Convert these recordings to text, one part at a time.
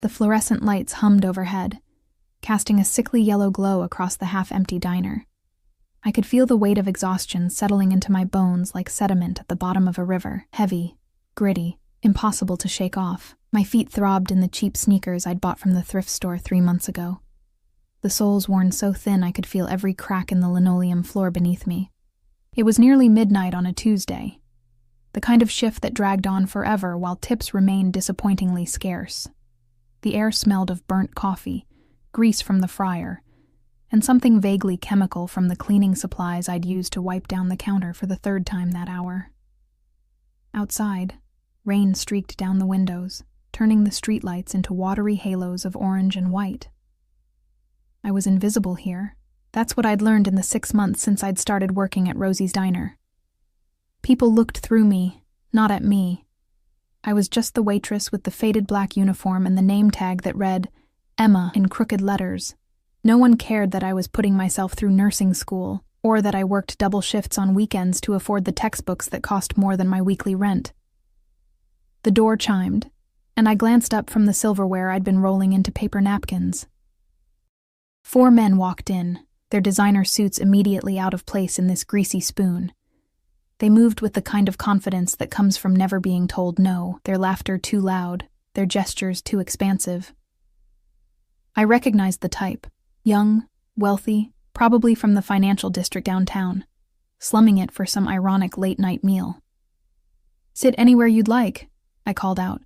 The fluorescent lights hummed overhead, casting a sickly yellow glow across the half-empty diner. I could feel the weight of exhaustion settling into my bones like sediment at the bottom of a river, heavy, gritty, impossible to shake off. My feet throbbed in the cheap sneakers I'd bought from the thrift store 3 months ago. The soles worn so thin I could feel every crack in the linoleum floor beneath me. It was nearly midnight on a Tuesday, the kind of shift that dragged on forever while tips remained disappointingly scarce. The air smelled of burnt coffee, grease from the fryer, and something vaguely chemical from the cleaning supplies I'd used to wipe down the counter for the 3rd time that hour. Outside, rain streaked down the windows, turning the streetlights into watery halos of orange and white. I was invisible here. That's what I'd learned in the 6 months since I'd started working at Rosie's Diner. People looked through me, not at me. I was just the waitress with the faded black uniform and the name tag that read Emma in crooked letters. No one cared that I was putting myself through nursing school, or that I worked double shifts on weekends to afford the textbooks that cost more than my weekly rent. The door chimed, and I glanced up from the silverware I'd been rolling into paper napkins. 4 men walked in, their designer suits immediately out of place in this greasy spoon. They moved with the kind of confidence that comes from never being told no, their laughter too loud, their gestures too expansive. I recognized the type. Young, wealthy, probably from the financial district downtown, slumming it for some ironic late-night meal. "Sit anywhere you'd like," I called out,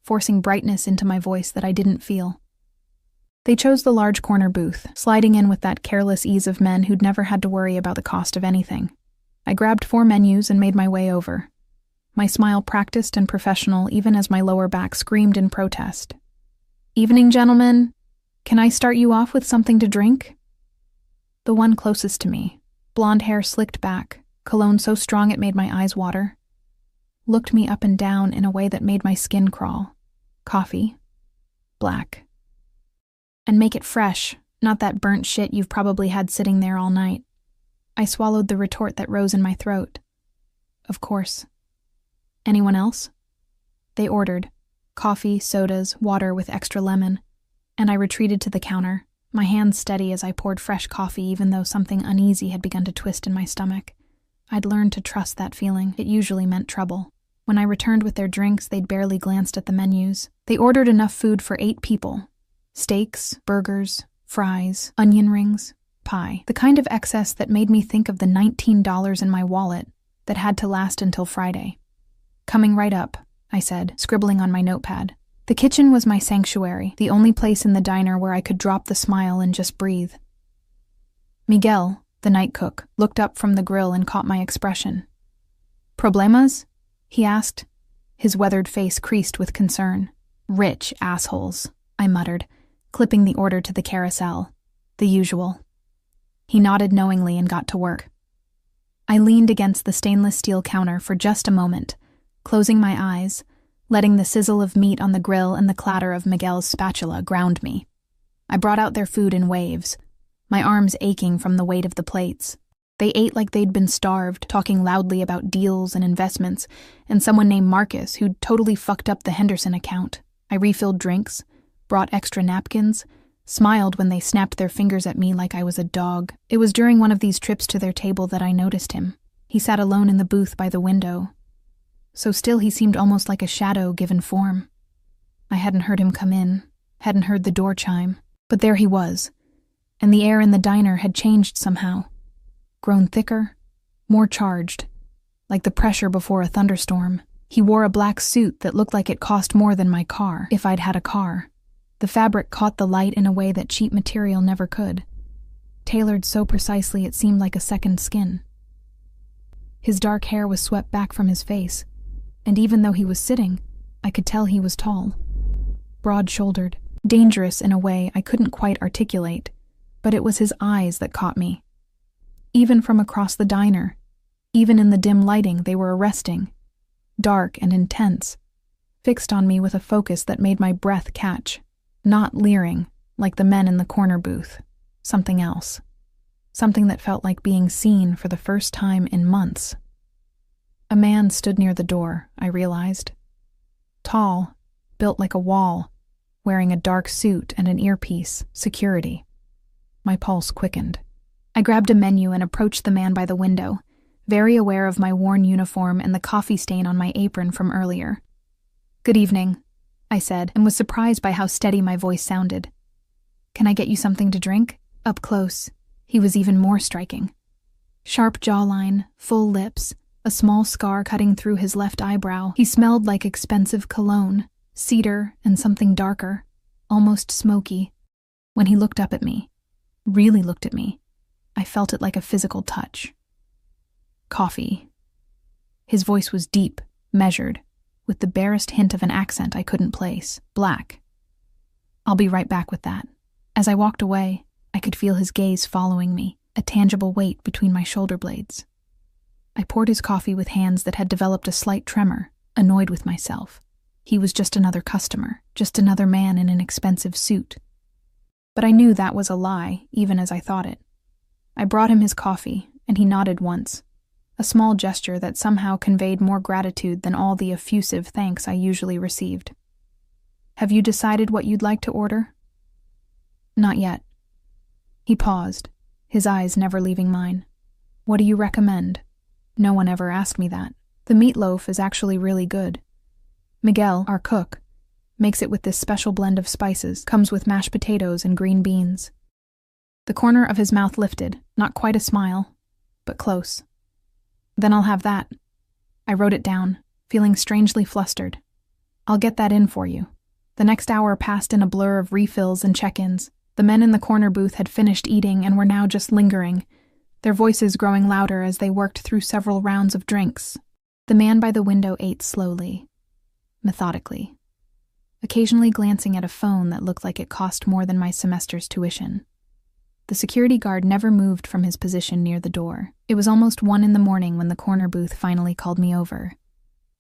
forcing brightness into my voice that I didn't feel. They chose the large corner booth, sliding in with that careless ease of men who'd never had to worry about the cost of anything. I grabbed 4 menus and made my way over, my smile practiced and professional even as my lower back screamed in protest. "Evening, gentlemen. Can I start you off with something to drink?" The one closest to me, blonde hair slicked back, cologne so strong it made my eyes water, looked me up and down in a way that made my skin crawl. "Coffee. Black. And make it fresh, not that burnt shit you've probably had sitting there all night." I swallowed the retort that rose in my throat. "Of course. Anyone else?" They ordered. Coffee, sodas, water with extra lemon. And I retreated to the counter, my hands steady as I poured fresh coffee even though something uneasy had begun to twist in my stomach. I'd learned to trust that feeling. It usually meant trouble. When I returned with their drinks, they'd barely glanced at the menus. They ordered enough food for 8 people. Steaks, burgers, fries, onion rings, pie. The kind of excess that made me think of the $19 in my wallet that had to last until Friday. "Coming right up," I said, scribbling on my notepad. The kitchen was my sanctuary, the only place in the diner where I could drop the smile and just breathe. Miguel, the night cook, looked up from the grill and caught my expression. "Problemas?" he asked, his weathered face creased with concern. "Rich assholes," I muttered, clipping the order to the carousel. "The usual." He nodded knowingly and got to work. I leaned against the stainless steel counter for just a moment, closing my eyes, letting the sizzle of meat on the grill and the clatter of Miguel's spatula ground me. I brought out their food in waves, my arms aching from the weight of the plates. They ate like they'd been starved, talking loudly about deals and investments, and someone named Marcus who'd totally fucked up the Henderson account. I refilled drinks, brought extra napkins, smiled when they snapped their fingers at me like I was a dog. It was during one of these trips to their table that I noticed him. He sat alone in the booth by the window. So still he seemed almost like a shadow given form. I hadn't heard him come in, hadn't heard the door chime, but there he was, and the air in the diner had changed somehow. Grown thicker, more charged, like the pressure before a thunderstorm. He wore a black suit that looked like it cost more than my car, if I'd had a car. The fabric caught the light in a way that cheap material never could, tailored so precisely it seemed like a second skin. His dark hair was swept back from his face, and even though he was sitting, I could tell he was tall, broad-shouldered, dangerous in a way I couldn't quite articulate, but it was his eyes that caught me. Even from across the diner, even in the dim lighting, they were arresting, dark and intense, fixed on me with a focus that made my breath catch, not leering, like the men in the corner booth, something else, something that felt like being seen for the first time in months. A man stood near the door, I realized. Tall, built like a wall, wearing a dark suit and an earpiece, security. My pulse quickened. I grabbed a menu and approached the man by the window, very aware of my worn uniform and the coffee stain on my apron from earlier. "Good evening," I said, and was surprised by how steady my voice sounded. "Can I get you something to drink?" Up close, he was even more striking. Sharp jawline, full lips, a small scar cutting through his left eyebrow. He smelled like expensive cologne, cedar, and something darker, almost smoky. When he looked up at me, really looked at me, I felt it like a physical touch. "Coffee." His voice was deep, measured, with the barest hint of an accent I couldn't place. "Black." "I'll be right back with that." As I walked away, I could feel his gaze following me, a tangible weight between my shoulder blades. I poured his coffee with hands that had developed a slight tremor, annoyed with myself. He was just another customer, just another man in an expensive suit. But I knew that was a lie, even as I thought it. I brought him his coffee, and he nodded once, a small gesture that somehow conveyed more gratitude than all the effusive thanks I usually received. "Have you decided what you'd like to order?" "Not yet." He paused, his eyes never leaving mine. "What do you recommend?" No one ever asked me that. "The meatloaf is actually really good. Miguel, our cook, makes it with this special blend of spices, comes with mashed potatoes and green beans." The corner of his mouth lifted, not quite a smile, but close. "Then I'll have that." I wrote it down, feeling strangely flustered. "I'll get that in for you." The next hour passed in a blur of refills and check-ins. The men in the corner booth had finished eating and were now just lingering, their voices growing louder as they worked through several rounds of drinks. The man by the window ate slowly, methodically, occasionally glancing at a phone that looked like it cost more than my semester's tuition. The security guard never moved from his position near the door. It was almost 1 a.m. when the corner booth finally called me over.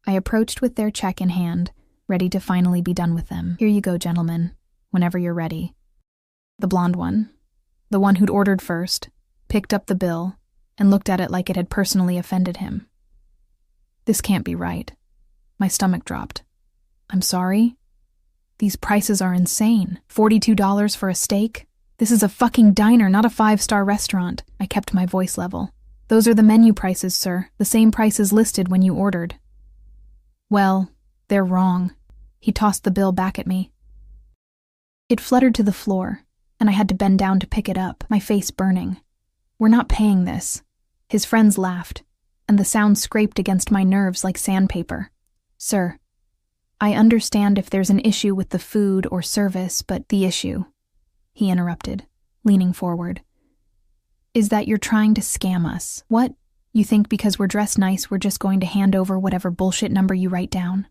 I approached with their check in hand, ready to finally be done with them. "Here you go, gentlemen, whenever you're ready." The blonde one, the one who'd ordered first, picked up the bill and looked at it like it had personally offended him. "This can't be right." My stomach dropped. "I'm sorry? These prices are insane. $42 for a steak? This is a fucking diner, not a 5-star restaurant." I kept my voice level. "Those are the menu prices, sir, the same prices listed when you ordered." "Well, they're wrong." He tossed the bill back at me. It fluttered to the floor, and I had to bend down to pick it up, my face burning. "We're not paying this." His friends laughed, and the sound scraped against my nerves like sandpaper. "Sir, I understand if there's an issue with the food or service, but the issue," he interrupted, leaning forward, "is that you're trying to scam us. What? You think because we're dressed nice we're just going to hand over whatever bullshit number you write down?"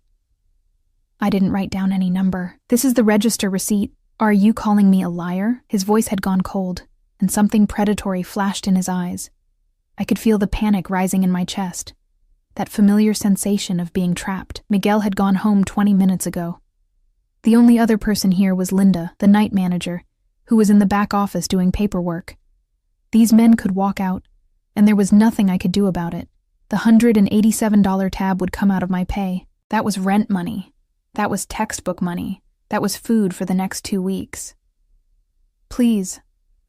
"I didn't write down any number. This is the register receipt. Are you calling me a liar?" His voice had gone cold, and something predatory flashed in his eyes. I could feel the panic rising in my chest, that familiar sensation of being trapped. Miguel had gone home 20 minutes ago. The only other person here was Linda, the night manager, who was in the back office doing paperwork. These men could walk out, and there was nothing I could do about it. The $187 tab would come out of my pay. That was rent money. That was textbook money. That was food for the next 2 weeks. "Please,"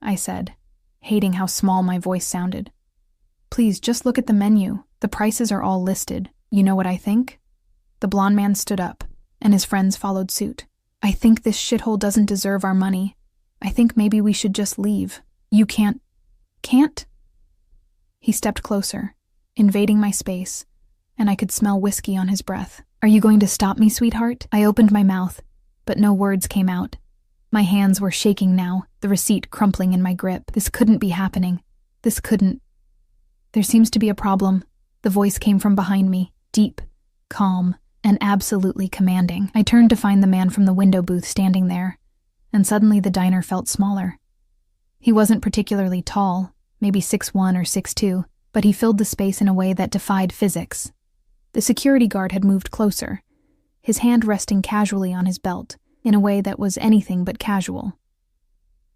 I said, hating how small my voice sounded. "Please, just look at the menu. The prices are all listed. You know what I think?" The blonde man stood up, and his friends followed suit. "I think this shithole doesn't deserve our money. I think maybe we should just leave. You can't..." "Can't?" He stepped closer, invading my space, and I could smell whiskey on his breath. "Are you going to stop me, sweetheart?" I opened my mouth, but no words came out. My hands were shaking now, the receipt crumpling in my grip. This couldn't be happening. This couldn't. "There seems to be a problem." The voice came from behind me, deep, calm, and absolutely commanding. I turned to find the man from the window booth standing there, and suddenly the diner felt smaller. He wasn't particularly tall, maybe 6'1" or 6'2", but he filled the space in a way that defied physics. The security guard had moved closer, his hand resting casually on his belt, in a way that was anything but casual.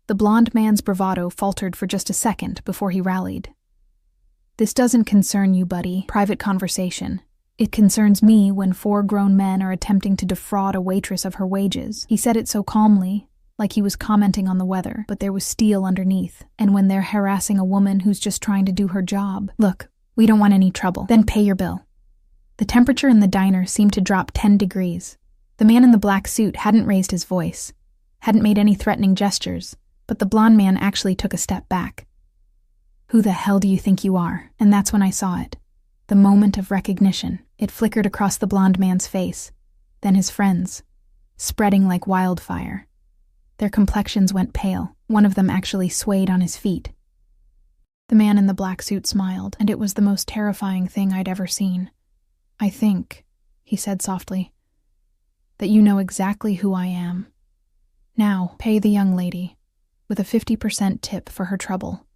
The blonde man's bravado faltered for just a second before he rallied. "This doesn't concern you, buddy. Private conversation." It concerns me when 4 grown men are attempting to defraud a waitress of her wages. He said it so calmly, like he was commenting on the weather, but there was steel underneath. And when they're harassing a woman who's just trying to do her job. Look, we don't want any trouble. Then pay your bill. The temperature in the diner seemed to drop 10 degrees. The man in the black suit hadn't raised his voice, hadn't made any threatening gestures, but the blonde man actually took a step back. Who the hell do you think you are? And that's when I saw it. The moment of recognition. It flickered across the blonde man's face, then his friends, spreading like wildfire. Their complexions went pale. One of them actually swayed on his feet. The man in the black suit smiled, and it was the most terrifying thing I'd ever seen. I think, he said softly, that you know exactly who I am. Now, pay the young lady with a 50% tip for her trouble.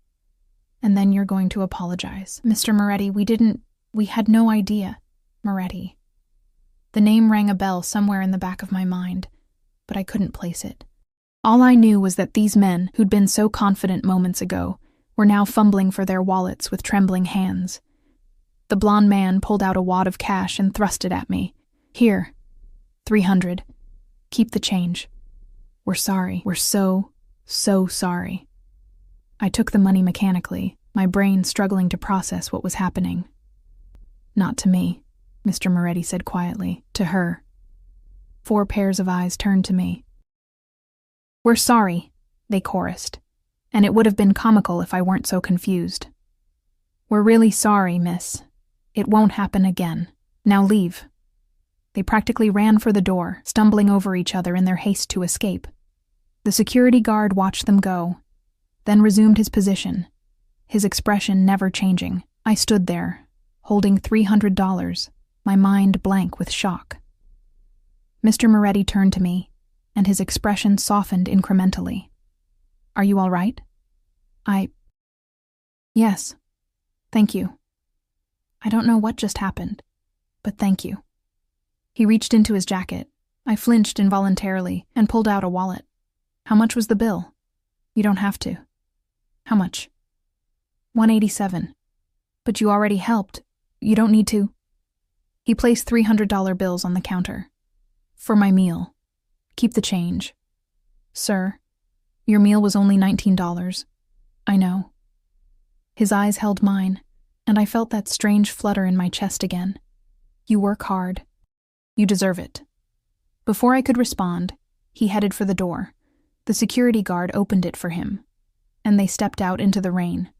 And then you're going to apologize. Mr. Moretti, we had no idea. Moretti. The name rang a bell somewhere in the back of my mind, but I couldn't place it. All I knew was that these men, who'd been so confident moments ago, were now fumbling for their wallets with trembling hands. The blonde man pulled out a wad of cash and thrust it at me. Here, 300. Keep the change. We're sorry. We're so sorry. I took the money mechanically, my brain struggling to process what was happening. Not to me, Mr. Moretti said quietly. To her. 4 pairs of eyes turned to me. We're sorry, they chorused, and it would have been comical if I weren't so confused. We're really sorry, miss. It won't happen again. Now leave. They practically ran for the door, stumbling over each other in their haste to escape. The security guard watched them go, then resumed his position, his expression never changing. I stood there, holding $300, my mind blank with shock. Mr. Moretti turned to me, and his expression softened incrementally. Are you all right? Yes. Thank you. I don't know what just happened, but thank you. He reached into his jacket. I flinched involuntarily and pulled out a wallet. How much was the bill? You don't have to. How much? $187. But you already helped. You don't need to. He placed $300 bills on the counter. For my meal. Keep the change. Sir, your meal was only $19. I know. His eyes held mine, and I felt that strange flutter in my chest again. You work hard. You deserve it. Before I could respond, he headed for the door. The security guard opened it for him, and they stepped out into the rain.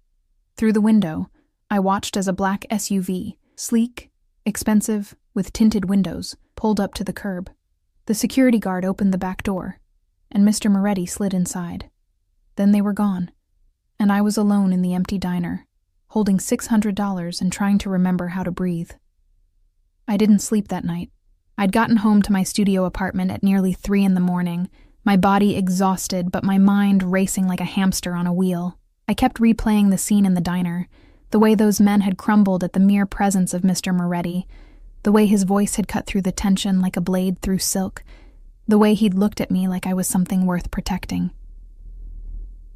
Through the window, I watched as a black SUV, sleek, expensive, with tinted windows, pulled up to the curb. The security guard opened the back door, and Mr. Moretti slid inside. Then they were gone, and I was alone in the empty diner, holding $600 and trying to remember how to breathe. I didn't sleep that night. I'd gotten home to my studio apartment at nearly 3 a.m, my body exhausted but my mind racing like a hamster on a wheel. I kept replaying the scene in the diner, the way those men had crumbled at the mere presence of Mr. Moretti, the way his voice had cut through the tension like a blade through silk, the way he'd looked at me like I was something worth protecting.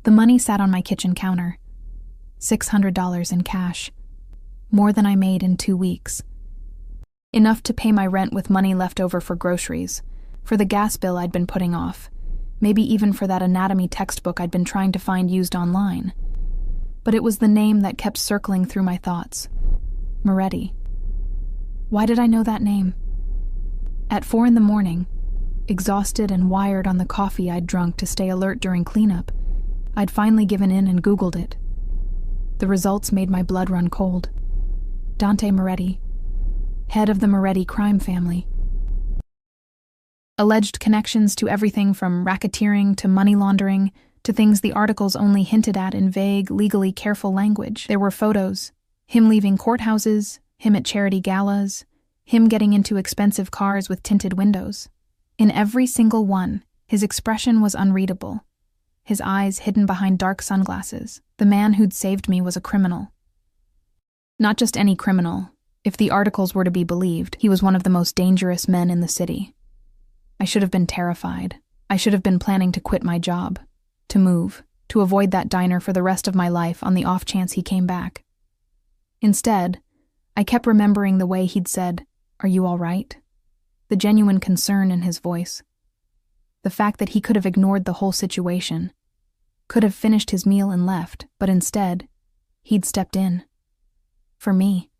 The money sat on my kitchen counter. $600 in cash. More than I made in 2 weeks. Enough to pay my rent with money left over for groceries, for the gas bill I'd been putting off, maybe even for that anatomy textbook I'd been trying to find used online. But it was the name that kept circling through my thoughts. Moretti. Why did I know that name? At 4 a.m, exhausted and wired on the coffee I'd drunk to stay alert during cleanup, I'd finally given in and Googled it. The results made my blood run cold. Dante Moretti, head of the Moretti crime family. Alleged connections to everything from racketeering to money laundering to things the articles only hinted at in vague, legally careful language. There were photos, him leaving courthouses, him at charity galas, him getting into expensive cars with tinted windows. In every single one, his expression was unreadable. His eyes hidden behind dark sunglasses. The man who'd saved me was a criminal. Not just any criminal. If the articles were to be believed, he was one of the most dangerous men in the city. I should have been terrified. I should have been planning to quit my job, to move, to avoid that diner for the rest of my life on the off chance he came back. Instead, I kept remembering the way he'd said, Are you all right? The genuine concern in his voice. The fact that he could have ignored the whole situation, could have finished his meal and left, but instead, he'd stepped in. For me.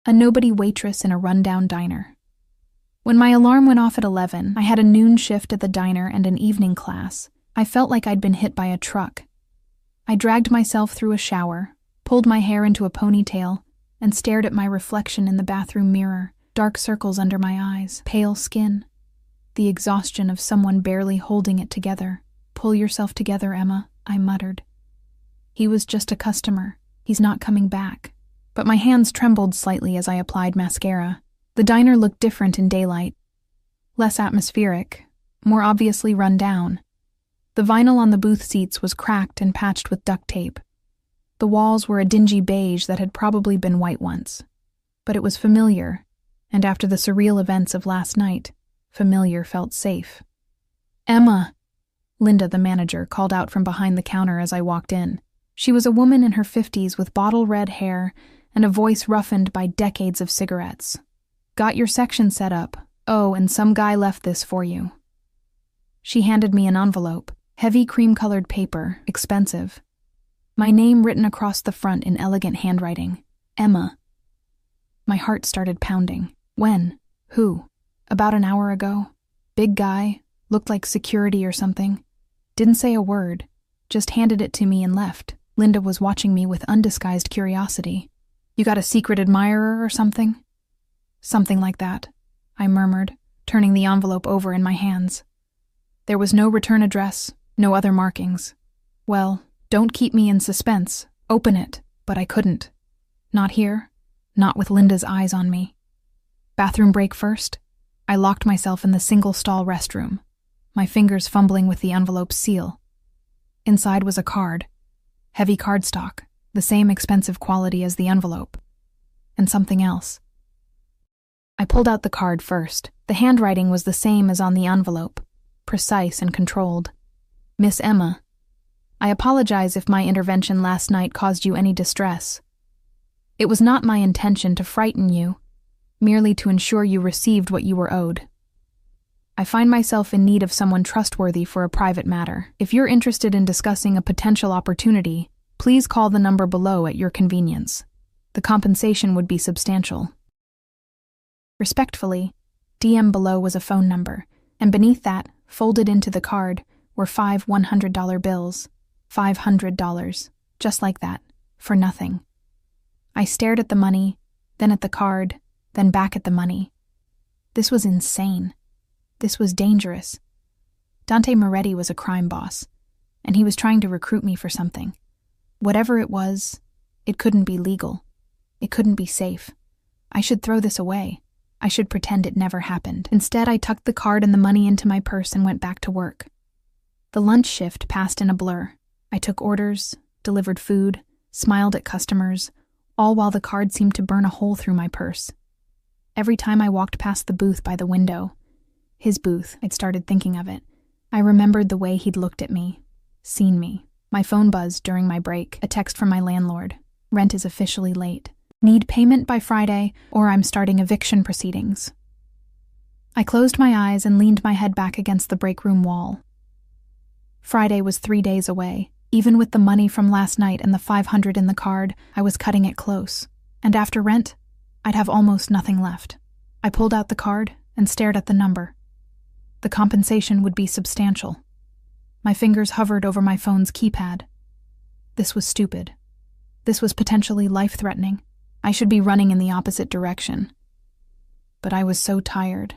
A nobody waitress in a rundown diner. When my alarm went off at 11, I had a noon shift at the diner and an evening class. I felt like I'd been hit by a truck. I dragged myself through a shower, pulled my hair into a ponytail, and stared at my reflection in the bathroom mirror, dark circles under my eyes, pale skin. The exhaustion of someone barely holding it together. Pull yourself together, Emma, I muttered. He was just a customer. He's not coming back. But my hands trembled slightly as I applied mascara. The diner looked different in daylight. Less atmospheric, more obviously run down. The vinyl on the booth seats was cracked and patched with duct tape. The walls were a dingy beige that had probably been white once. But it was familiar, and after the surreal events of last night, familiar felt safe. Emma! Linda, the manager, called out from behind the counter as I walked in. She was a woman in her 50s with bottle-red hair and a voice roughened by decades of cigarettes. Got your section set up. Oh, and some guy left this for you. She handed me an envelope, heavy cream-colored paper, expensive. My name written across the front in elegant handwriting. Emma. My heart started pounding. When? Who? About an hour ago. Big guy, looked like security or something. Didn't say a word, just handed it to me and left. Linda was watching me with undisguised curiosity. You got a secret admirer or something? Something like that, I murmured, turning the envelope over in my hands. There was no return address, no other markings. Well, don't keep me in suspense. Open it. But I couldn't. Not here. Not with Linda's eyes on me. Bathroom break first. I locked myself in the single-stall restroom, my fingers fumbling with the envelope's seal. Inside was a card. Heavy cardstock, the same expensive quality as the envelope. And something else. I pulled out the card first. The handwriting was the same as on the envelope, precise and controlled. Miss Emma, I apologize if my intervention last night caused you any distress. It was not my intention to frighten you, merely to ensure you received what you were owed. I find myself in need of someone trustworthy for a private matter. If you're interested in discussing a potential opportunity, please call the number below at your convenience. The compensation would be substantial. Respectfully, DM below was a phone number, and beneath that, folded into the card, were 5 $100 bills. $500, just like that, for nothing. I stared at the money, then at the card, then back at the money. This was insane. This was dangerous. Dante Moretti was a crime boss, and he was trying to recruit me for something. Whatever it was, it couldn't be legal. It couldn't be safe. I should throw this away. I should pretend it never happened. Instead, I tucked the card and the money into my purse and went back to work. The lunch shift passed in a blur. I took orders, delivered food, smiled at customers, all while the card seemed to burn a hole through my purse. Every time I walked past the booth by the window, his booth, I'd started thinking of it. I remembered the way he'd looked at me, seen me. My phone buzzed during my break, a text from my landlord. Rent is officially late. Need payment by Friday, or I'm starting eviction proceedings. I closed my eyes and leaned my head back against the break room wall. Friday was 3 days away. Even with the money from last night and the $500 in the card, I was cutting it close. And after rent, I'd have almost nothing left. I pulled out the card and stared at the number. The compensation would be substantial. My fingers hovered over my phone's keypad. This was stupid. This was potentially life-threatening. I should be running in the opposite direction. But I was so tired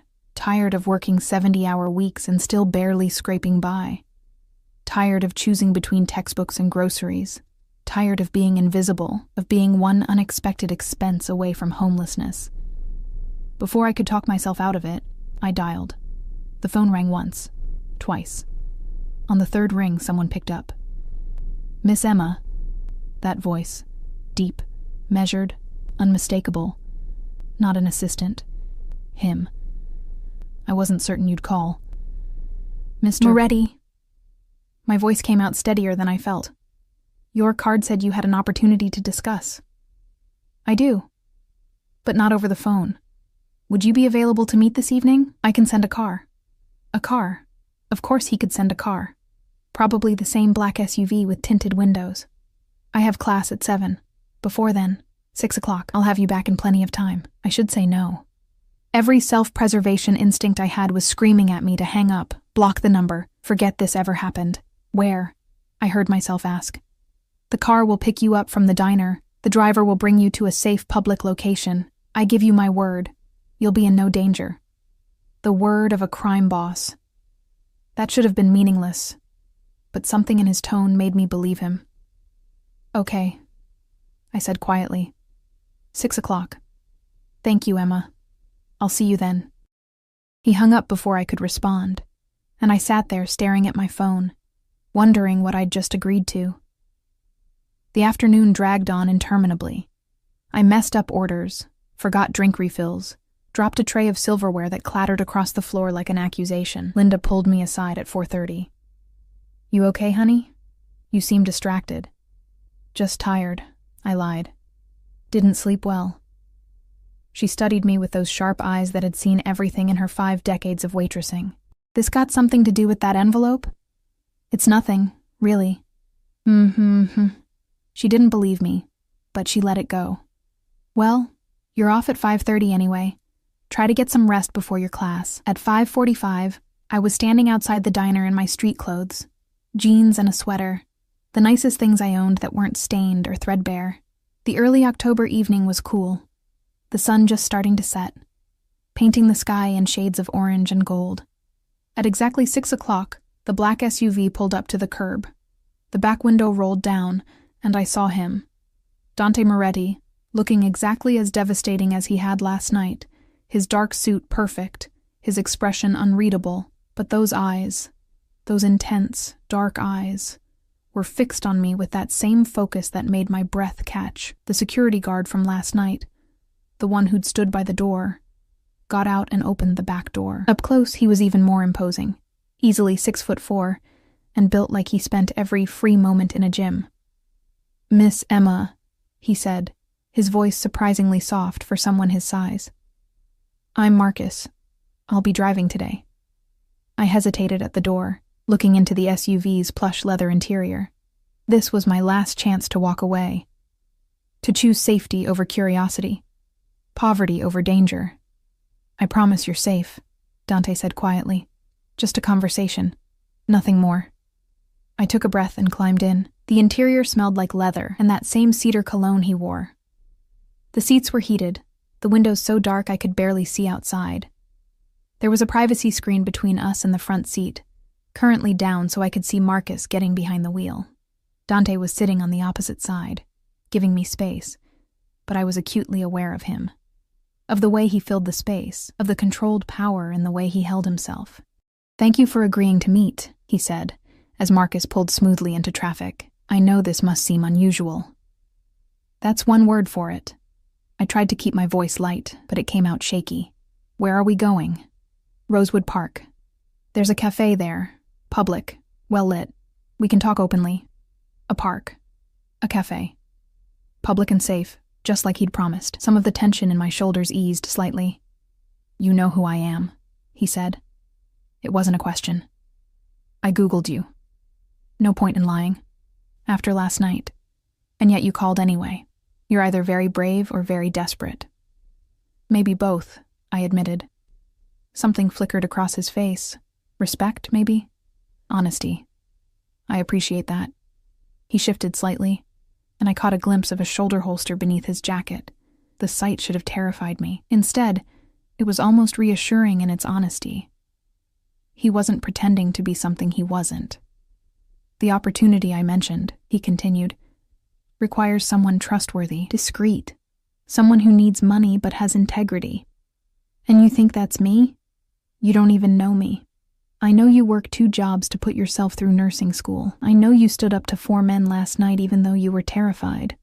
of working 70-hour weeks and still barely scraping by. Tired of choosing between textbooks and groceries. Tired of being invisible, of being one unexpected expense away from homelessness. Before I could talk myself out of it, I dialed. The phone rang once, twice. On the third ring, someone picked up. Miss Emma. That voice, deep, measured, unmistakable. Not an assistant. Him. I wasn't certain you'd call. Mr. Moretti. My voice came out steadier than I felt. Your card said you had an opportunity to discuss. I do. But not over the phone. Would you be available to meet this evening? I can send a car. A car? Of course he could send a car. Probably the same black SUV with tinted windows. I have class at 7. Before then, 6 o'clock. I'll have you back in plenty of time. I should say no. Every self-preservation instinct I had was screaming at me to hang up, block the number, forget this ever happened. Where? I heard myself ask. The car will pick you up from the diner. The driver will bring you to a safe public location. I give you my word. You'll be in no danger. The word of a crime boss. That should have been meaningless, but something in his tone made me believe him. Okay, I said quietly. 6 o'clock. Thank you, Emma. I'll see you then. He hung up before I could respond, and I sat there staring at my phone, wondering what I'd just agreed to. The afternoon dragged on interminably. I messed up orders, forgot drink refills, dropped a tray of silverware that clattered across the floor like an accusation. Linda pulled me aside at 4:30. You okay, honey? You seem distracted. Just tired, I lied. Didn't sleep well. She studied me with those sharp eyes that had seen everything in her 5 decades of waitressing. This got something to do with that envelope? It's nothing, really. She didn't believe me, but she let it go. Well, you're off at 5:30 anyway. Try to get some rest before your class. At 5:45, I was standing outside the diner in my street clothes, jeans and a sweater, the nicest things I owned that weren't stained or threadbare. The early October evening was cool, the sun just starting to set, painting the sky in shades of orange and gold. At exactly 6 o'clock, the black SUV pulled up to the curb. The back window rolled down, and I saw him, Dante Moretti, looking exactly as devastating as he had last night, his dark suit perfect, his expression unreadable, but those eyes, those intense, dark eyes, were fixed on me with that same focus that made my breath catch. The security guard from last night, the one who'd stood by the door, got out and opened the back door. Up close, he was even more imposing, easily 6'4", and built like he spent every free moment in a gym. Miss Emma, he said, his voice surprisingly soft for someone his size. I'm Marcus. I'll be driving today. I hesitated at the door, looking into the SUV's plush leather interior. This was my last chance to walk away. To choose safety over curiosity. Poverty over danger. I promise you're safe, Dante said quietly. Just a conversation. Nothing more. I took a breath and climbed in. The interior smelled like leather and that same cedar cologne he wore. The seats were heated, the windows so dark I could barely see outside. There was a privacy screen between us and the front seat, currently down so I could see Marcus getting behind the wheel. Dante was sitting on the opposite side, giving me space, but I was acutely aware of him. Of the way he filled the space, of the controlled power in the way he held himself. Thank you for agreeing to meet, he said, as Marcus pulled smoothly into traffic. I know this must seem unusual. That's one word for it. I tried to keep my voice light, but it came out shaky. Where are we going? Rosewood Park. There's a cafe there. Public. Well lit. We can talk openly. A park. A cafe. Public and safe, just like he'd promised. Some of the tension in my shoulders eased slightly. You know who I am, he said. It wasn't a question. I Googled you. No point in lying. After last night. And yet you called anyway. You're either very brave or very desperate. Maybe both, I admitted. Something flickered across his face. Respect, maybe? Honesty. I appreciate that. He shifted slightly, and I caught a glimpse of a shoulder holster beneath his jacket. The sight should have terrified me. Instead, it was almost reassuring in its honesty. He wasn't pretending to be something he wasn't. The opportunity I mentioned, he continued, requires someone trustworthy, discreet, someone who needs money but has integrity. And you think that's me? You don't even know me. I know you work 2 jobs to put yourself through nursing school. I know you stood up to 4 men last night even though you were terrified.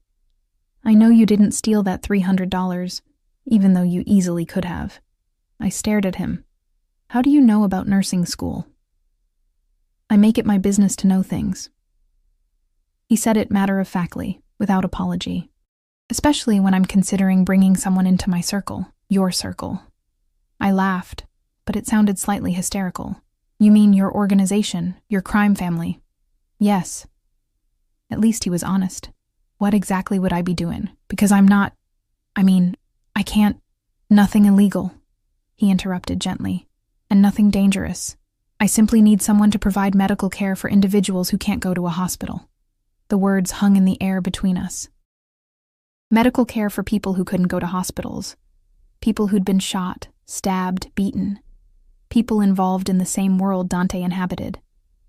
I know you didn't steal that $300, even though you easily could have. I stared at him. How do you know about nursing school? I make it my business to know things. He said it matter-of-factly, without apology. Especially when I'm considering bringing someone into my circle, your circle. I laughed, but it sounded slightly hysterical. You mean your organization, your crime family? Yes. At least he was honest. What exactly would I be doing? Because I can't. Nothing illegal, he interrupted gently, and nothing dangerous. I simply need someone to provide medical care for individuals who can't go to a hospital. The words hung in the air between us. Medical care for people who couldn't go to hospitals. People who'd been shot, stabbed, beaten. People involved in the same world Dante inhabited.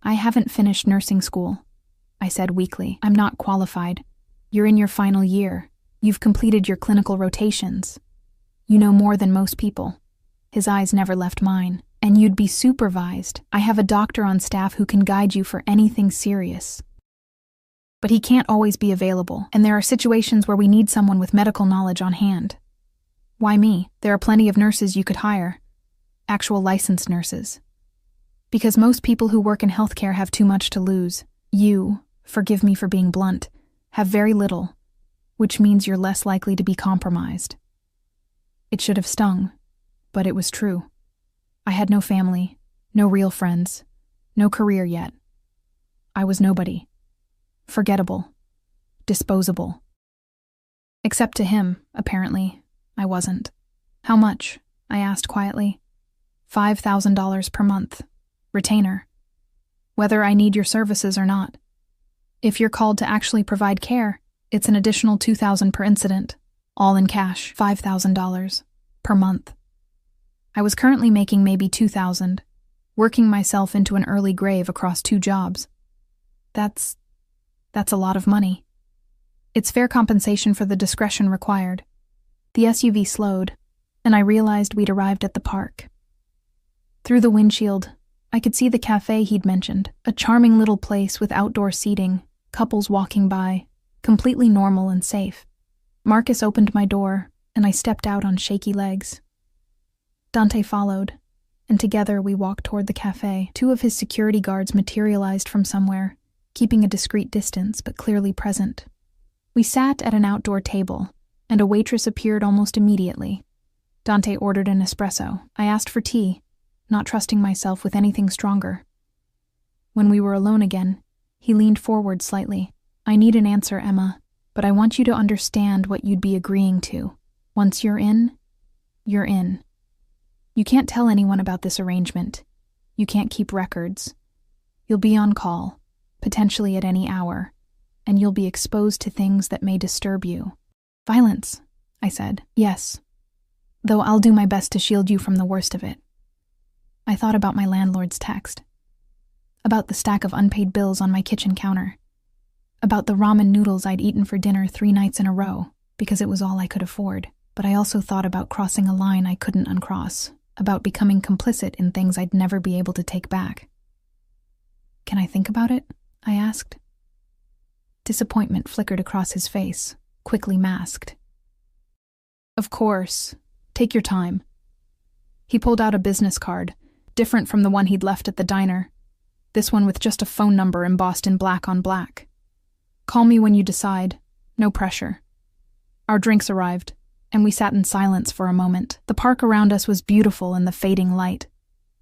I haven't finished nursing school, I said weakly. I'm not qualified. You're in your final year. You've completed your clinical rotations. You know more than most people. His eyes never left mine. And you'd be supervised. I have a doctor on staff who can guide you for anything serious. But he can't always be available, and there are situations where we need someone with medical knowledge on hand. Why me? There are plenty of nurses you could hire. Actual licensed nurses. Because most people who work in healthcare have too much to lose. You, forgive me for being blunt, have very little, which means you're less likely to be compromised. It should have stung, but it was true. I had no family, no real friends, no career yet. I was nobody. Forgettable. Disposable. Except to him, apparently, I wasn't. How much? I asked quietly. $5,000 per month. Retainer. Whether I need your services or not. If you're called to actually provide care, it's an additional $2,000 per incident. All in cash, $5,000 per month. I was currently making maybe $2,000, working myself into an early grave across 2 jobs. That's a lot of money. It's fair compensation for the discretion required. The SUV slowed, and I realized we'd arrived at the park. Through the windshield, I could see the cafe he'd mentioned, a charming little place with outdoor seating, couples walking by, completely normal and safe. Marcus opened my door, and I stepped out on shaky legs. Dante followed, and together we walked toward the cafe. 2 of his security guards materialized from somewhere, keeping a discreet distance but clearly present. We sat at an outdoor table, and a waitress appeared almost immediately. Dante ordered an espresso. I asked for tea, not trusting myself with anything stronger. When we were alone again, he leaned forward slightly. I need an answer, Emma, but I want you to understand what you'd be agreeing to. Once you're in, you're in. You can't tell anyone about this arrangement. You can't keep records. You'll be on call, potentially at any hour, and you'll be exposed to things that may disturb you. Violence, I said. Yes. Though I'll do my best to shield you from the worst of it. I thought about my landlord's text. About the stack of unpaid bills on my kitchen counter. About the ramen noodles I'd eaten for dinner 3 nights in a row, because it was all I could afford. But I also thought about crossing a line I couldn't uncross. About becoming complicit in things I'd never be able to take back. Can I think about it? I asked. Disappointment flickered across his face, quickly masked. Of course. Take your time. He pulled out a business card, different from the one he'd left at the diner. This one with just a phone number embossed in black on black. Call me when you decide. No pressure. Our drinks arrived, and we sat in silence for a moment. The park around us was beautiful in the fading light.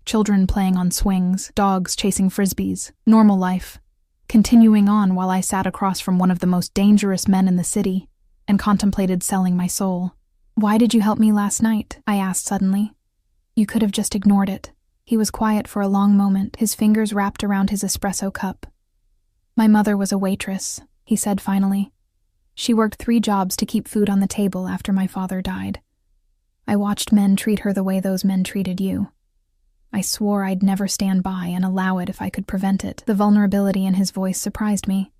Children playing on swings, dogs chasing frisbees, normal life, continuing on while I sat across from one of the most dangerous men in the city and contemplated selling my soul. Why did you help me last night? I asked suddenly. You could have just ignored it. He was quiet for a long moment, his fingers wrapped around his espresso cup. My mother was a waitress, he said finally. She worked 3 jobs to keep food on the table after my father died. I watched men treat her the way those men treated you. I swore I'd never stand by and allow it if I could prevent it. The vulnerability in his voice surprised me.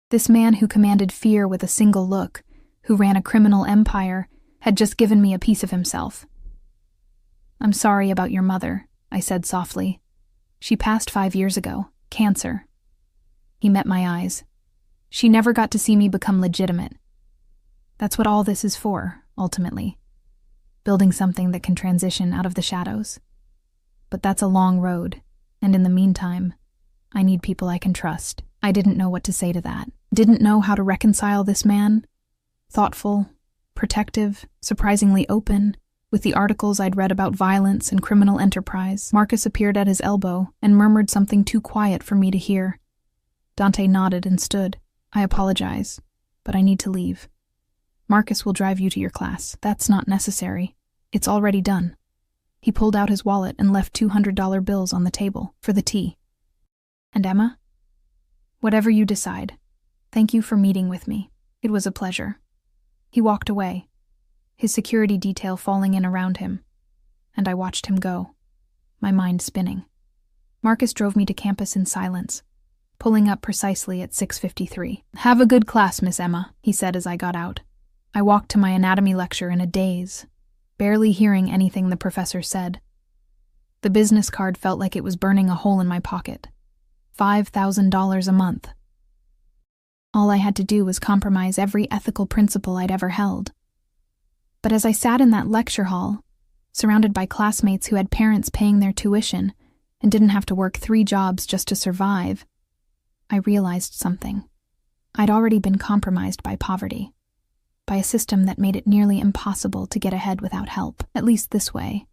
This man who commanded fear with a single look, who ran a criminal empire, had just given me a piece of himself. I'm sorry about your mother, I said softly. She passed 5 years ago. Cancer. He met my eyes. She never got to see me become legitimate. That's what all this is for, ultimately. Building something that can transition out of the shadows. But that's a long road, and in the meantime, I need people I can trust. I didn't know what to say to that. Didn't know how to reconcile this man. Thoughtful, protective, surprisingly open, With the articles I'd read about violence and criminal enterprise, Marcus appeared at his elbow and murmured something too quiet for me to hear. Dante nodded and stood. I apologize, but I need to leave. Marcus will drive you to your class. That's not necessary. It's already done. He pulled out his wallet and left $200 bills on the table for the tea. And Emma? Whatever you decide. Thank you for meeting with me. It was a pleasure. He walked away, his security detail falling in around him, and I watched him go, my mind spinning. Marcus drove me to campus in silence, pulling up precisely at 6:53. "Have a good class, Miss Emma," he said as I got out. I walked to my anatomy lecture in a daze, barely hearing anything the professor said. The business card felt like it was burning a hole in my pocket. $5,000 a month. All I had to do was compromise every ethical principle I'd ever held. But as I sat in that lecture hall, surrounded by classmates who had parents paying their tuition and didn't have to work 3 jobs just to survive, I realized something. I'd already been compromised by poverty, by a system that made it nearly impossible to get ahead without help. At least this way,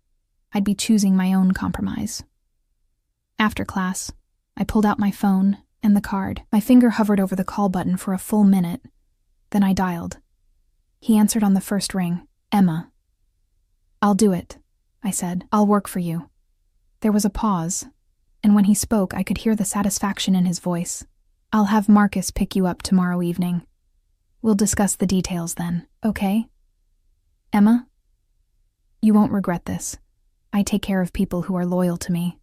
I'd be choosing my own compromise. After class, I pulled out my phone and the card. My finger hovered over the call button for a full minute. Then I dialed. He answered on the first ring. "Emma." "I'll do it," I said. "I'll work for you." There was a pause, and when he spoke, I could hear the satisfaction in his voice. "I'll have Marcus pick you up tomorrow evening. We'll discuss the details then, okay? Emma? You won't regret this. I take care of people who are loyal to me."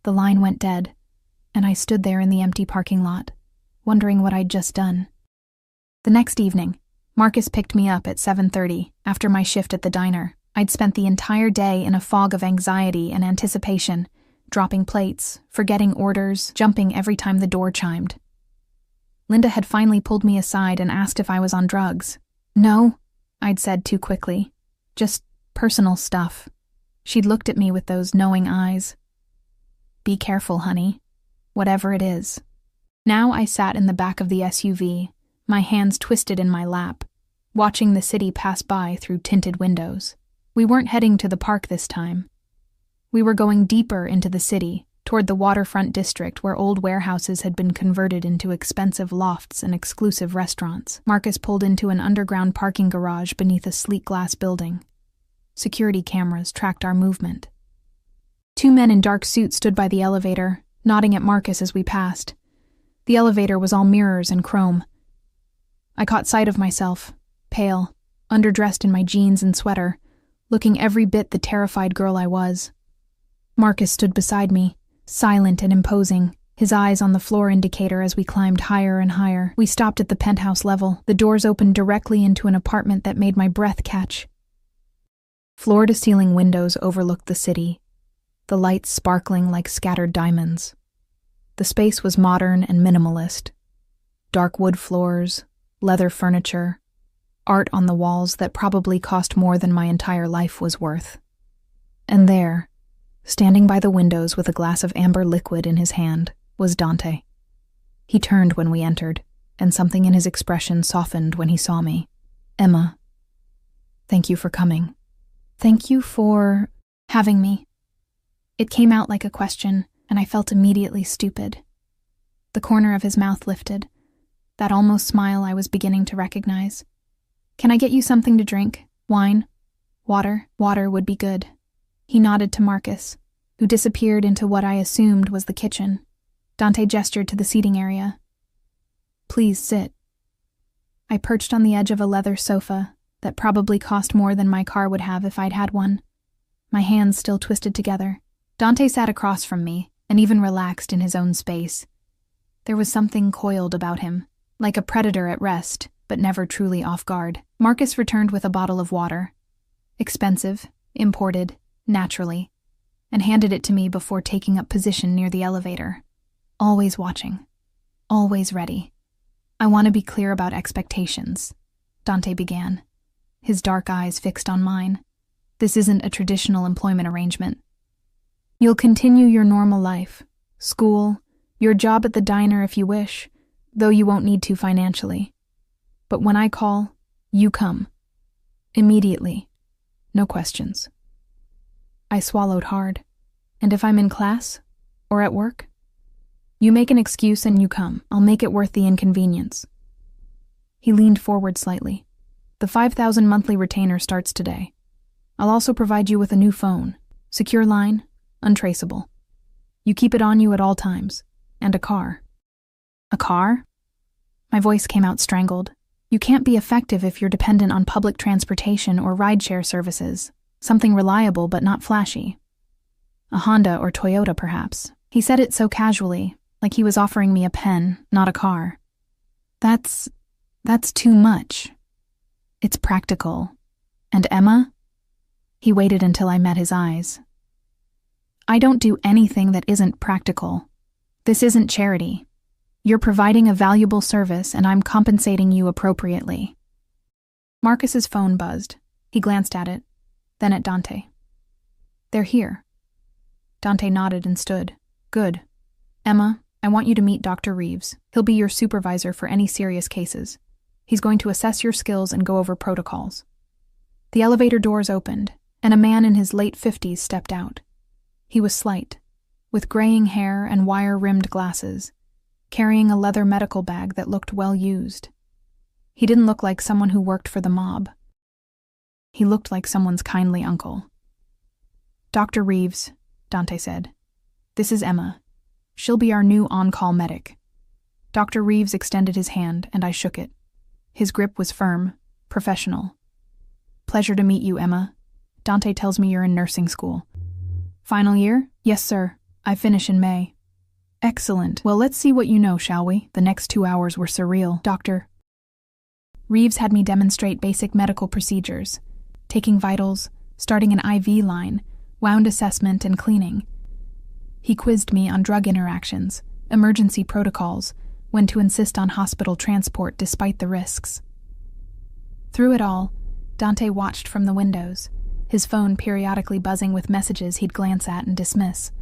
The line went dead, and I stood there in the empty parking lot, wondering what I'd just done. The next evening, Marcus picked me up at 7:30 after my shift at the diner. I'd spent the entire day in a fog of anxiety and anticipation, dropping plates, forgetting orders, jumping every time the door chimed. Linda had finally pulled me aside and asked if I was on drugs. "No," I'd said too quickly. "Just personal stuff." She'd looked at me with those knowing eyes. "Be careful, honey. Whatever it is." Now I sat in the back of the SUV, my hands twisted in my lap, watching the city pass by through tinted windows. We weren't heading to the park this time. We were going deeper into the city, toward the waterfront district where old warehouses had been converted into expensive lofts and exclusive restaurants. Marcus pulled into an underground parking garage beneath a sleek glass building. Security cameras tracked our movement. 2 men in dark suits stood by the elevator, nodding at Marcus as we passed. The elevator was all mirrors and chrome. I caught sight of myself, pale, underdressed in my jeans and sweater, looking every bit the terrified girl I was. Marcus stood beside me, silent and imposing, his eyes on the floor indicator as we climbed higher and higher. We stopped at the penthouse level. The doors opened directly into an apartment that made my breath catch. Floor-to-ceiling windows overlooked the city, the lights sparkling like scattered diamonds. The space was modern and minimalist. Dark wood floors, leather furniture, art on the walls that probably cost more than my entire life was worth. And there, standing by the windows with a glass of amber liquid in his hand, was Dante. He turned when we entered, and something in his expression softened when he saw me. "Emma, thank you for coming." "Thank you for having me." It came out like a question, and I felt immediately stupid. The corner of his mouth lifted, that almost smile I was beginning to recognize. "Can I get you something to drink? Wine? Water? Water would be good." He nodded to Marcus, who disappeared into what I assumed was the kitchen. Dante gestured to the seating area. "Please sit." I perched on the edge of a leather sofa that probably cost more than my car would have if I'd had one, my hands still twisted together. Dante sat across from me and even relaxed in his own space. There was something coiled about him, like a predator at rest, but never truly off guard. Marcus returned with a bottle of water, expensive, imported, naturally, and handed it to me before taking up position near the elevator. Always watching, always ready. "I want to be clear about expectations," Dante began, his dark eyes fixed on mine. "This isn't a traditional employment arrangement. You'll continue your normal life, school, your job at the diner if you wish, though you won't need to financially. But when I call, you come. Immediately. No questions. I swallowed hard. And if I'm in class? Or at work? You make an excuse and you come. I'll make it worth the inconvenience. He leaned forward slightly. The $5,000 monthly retainer starts today. I'll also provide you with a new phone. Secure line, untraceable. You keep it on you at all times. And a car. A car? My voice came out strangled. You can't be effective if you're dependent on public transportation or rideshare services. Something reliable but not flashy. A Honda or Toyota, perhaps. He said it so casually, like he was offering me a pen, not a car. That's too much. It's practical. And Emma? He waited until I met his eyes. I don't do anything that isn't practical. This isn't charity. You're providing a valuable service and I'm compensating you appropriately. Marcus's phone buzzed. He glanced at it, then at Dante. They're here. Dante nodded and stood. Good. Emma, I want you to meet Dr. Reeves. He'll be your supervisor for any serious cases. He's going to assess your skills and go over protocols. The elevator doors opened, and a man in his late 50s stepped out. He was slight, with graying hair and wire-rimmed glasses, carrying a leather medical bag that looked well used. He didn't look like someone who worked for the mob. He looked like someone's kindly uncle. Dr. Reeves, Dante said. This is Emma. She'll be our new on-call medic. Dr. Reeves extended his hand, and I shook it. His grip was firm, professional. Pleasure to meet you, Emma. Dante tells me you're in nursing school. Final year? Yes, sir. I finish in May. Excellent. Well, let's see what you know, shall we? The next 2 hours were surreal. Dr. Reeves had me demonstrate basic medical procedures, taking vitals, starting an IV line, wound assessment, and cleaning. He quizzed me on drug interactions, emergency protocols, when to insist on hospital transport despite the risks. Through it all, Dante watched from the windows, his phone periodically buzzing with messages he'd glance at and dismiss.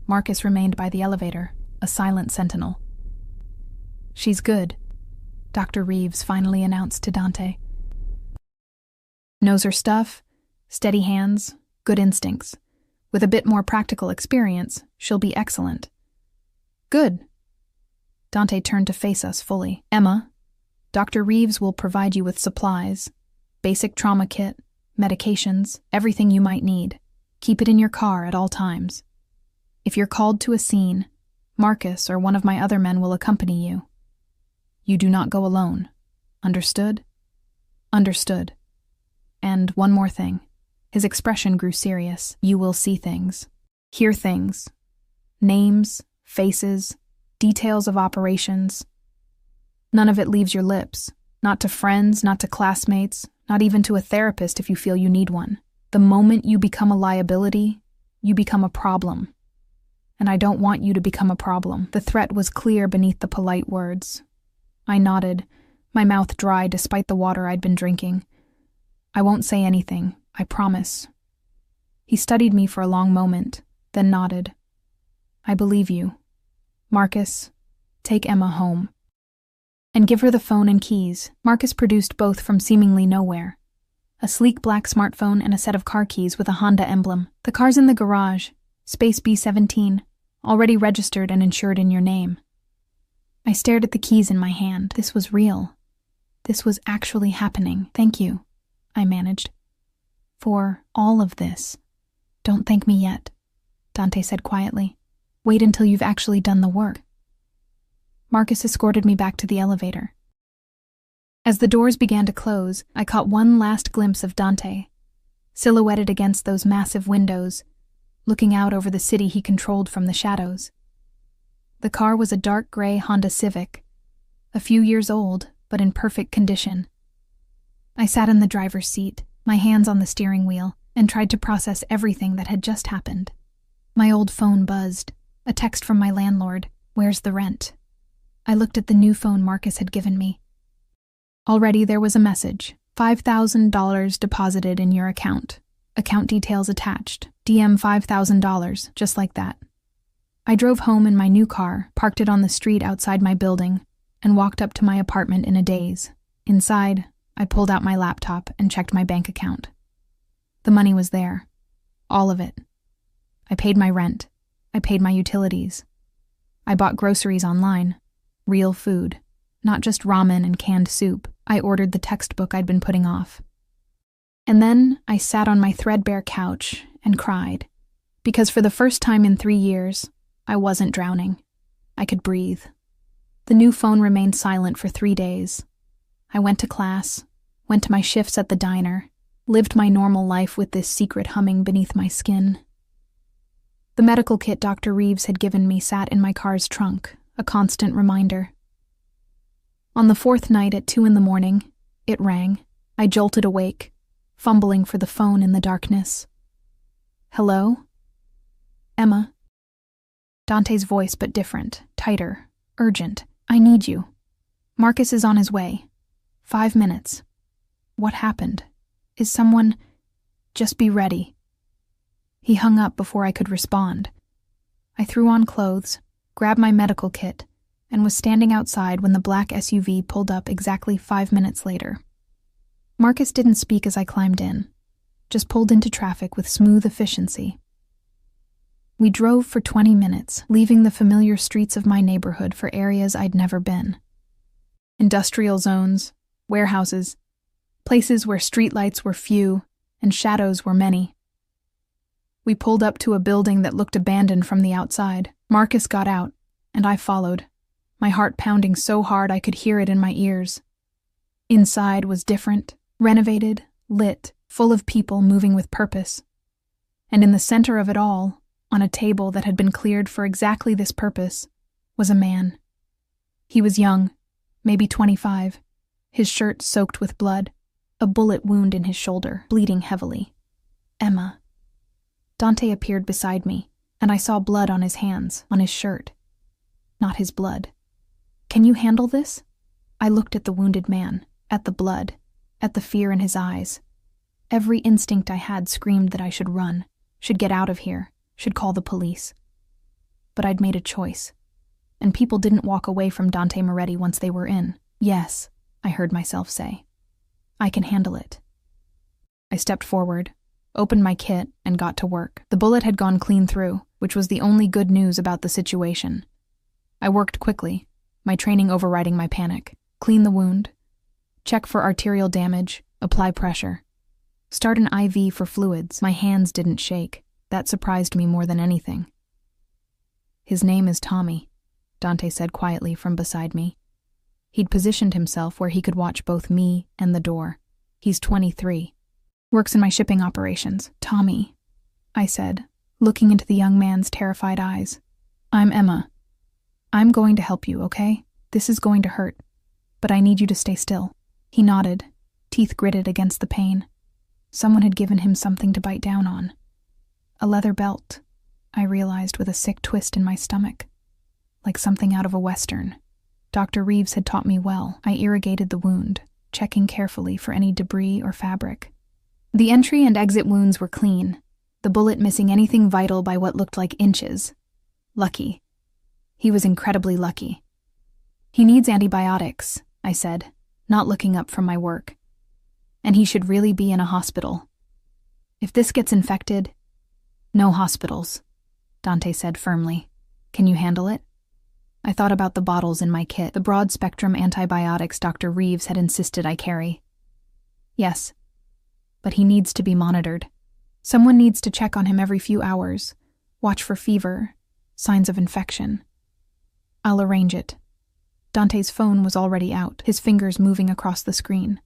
Marcus remained by the elevator, a silent sentinel. She's good, Dr. Reeves finally announced to Dante. Knows her stuff, steady hands, good instincts. With a bit more practical experience, she'll be excellent. Good. Dante turned to face us fully. Emma, Dr. Reeves will provide you with supplies, basic trauma kit, medications, everything you might need. Keep it in your car at all times. If you're called to a scene, Marcus or one of my other men will accompany you. You do not go alone. Understood? Understood. And one more thing. His expression grew serious. You will see things. Hear things. Names, faces, details of operations. None of it leaves your lips. Not to friends, not to classmates, not even to a therapist if you feel you need one. The moment you become a liability, you become a problem. And I don't want you to become a problem. The threat was clear beneath the polite words. I nodded, my mouth dry despite the water I'd been drinking. I won't say anything, I promise. He studied me for a long moment, then nodded. I believe you. Marcus, take Emma home. And give her the phone and keys. Marcus produced both from seemingly nowhere. A sleek black smartphone and a set of car keys with a Honda emblem. The car's in the garage, space B17, already registered and insured in your name. I stared at the keys in my hand. This was real. This was actually happening. Thank you, I managed. For all of this. Don't thank me yet, Dante said quietly. Wait until you've actually done the work. Marcus escorted me back to the elevator. As the doors began to close, I caught one last glimpse of Dante, silhouetted against those massive windows, looking out over the city he controlled from the shadows. The car was a dark gray Honda Civic, a few years old, but in perfect condition. I sat in the driver's seat, my hands on the steering wheel, and tried to process everything that had just happened. My old phone buzzed, a text from my landlord, "Where's the rent?" I looked at the new phone Marcus had given me. Already there was a message, $5,000 deposited in your account. Account details attached. DM $5,000, just like that. I drove home in my new car, parked it on the street outside my building, and walked up to my apartment in a daze. Inside, I pulled out my laptop and checked my bank account. The money was there. All of it. I paid my rent. I paid my utilities. I bought groceries online. Real food. Not just ramen and canned soup. I ordered the textbook I'd been putting off. And then I sat on my threadbare couch and cried. Because for the first time in 3 years, I wasn't drowning. I could breathe. The new phone remained silent for 3 days. I went to class, went to my shifts at the diner, lived my normal life with this secret humming beneath my skin. The medical kit Dr. Reeves had given me sat in my car's trunk, a constant reminder. On the 4th night at 2 a.m, it rang. I jolted awake, fumbling for the phone in the darkness. Hello? Emma. Dante's voice, but different, tighter, urgent. I need you. Marcus is on his way. 5 minutes. What happened? Is someone... Just be ready. He hung up before I could respond. I threw on clothes, grabbed my medical kit, and was standing outside when the black SUV pulled up exactly 5 minutes later. Marcus didn't speak as I climbed in, just pulled into traffic with smooth efficiency. We drove for 20 minutes, leaving the familiar streets of my neighborhood for areas I'd never been. Industrial zones, warehouses, places where streetlights were few and shadows were many. We pulled up to a building that looked abandoned from the outside. Marcus got out, and I followed, my heart pounding so hard I could hear it in my ears. Inside was different, renovated, lit, full of people moving with purpose. And in the center of it all, on a table that had been cleared for exactly this purpose, was a man. He was young, maybe 25, his shirt soaked with blood, a bullet wound in his shoulder, bleeding heavily. Emma. Dante appeared beside me, and I saw blood on his hands, on his shirt. Not his blood. Can you handle this? I looked at the wounded man, at the blood, at the fear in his eyes. Every instinct I had screamed that I should run, should get out of here, should call the police. But I'd made a choice, and people didn't walk away from Dante Moretti once they were in. Yes, I heard myself say. I can handle it. I stepped forward, opened my kit, and got to work. The bullet had gone clean through, which was the only good news about the situation. I worked quickly, my training overriding my panic. Clean the wound, check for arterial damage, apply pressure. Start an IV for fluids. My hands didn't shake. That surprised me more than anything. His name is Tommy, Dante said quietly from beside me. He'd positioned himself where he could watch both me and the door. He's 23. Works in my shipping operations. Tommy, I said, looking into the young man's terrified eyes. I'm Emma. I'm going to help you, okay? This is going to hurt, but I need you to stay still. He nodded, teeth gritted against the pain. Someone had given him something to bite down on. A leather belt, I realized with a sick twist in my stomach. Like something out of a Western. Dr. Reeves had taught me well. I irrigated the wound, checking carefully for any debris or fabric. The entry and exit wounds were clean, the bullet missing anything vital by what looked like inches. Lucky. He was incredibly lucky. He needs antibiotics, I said, not looking up from my work. And he should really be in a hospital. If this gets infected, no hospitals, Dante said firmly. Can you handle it? I thought about the bottles in my kit, the broad-spectrum antibiotics Dr. Reeves had insisted I carry. Yes, but he needs to be monitored. Someone needs to check on him every few hours, watch for fever, signs of infection. I'll arrange it. Dante's phone was already out, his fingers moving across the screen.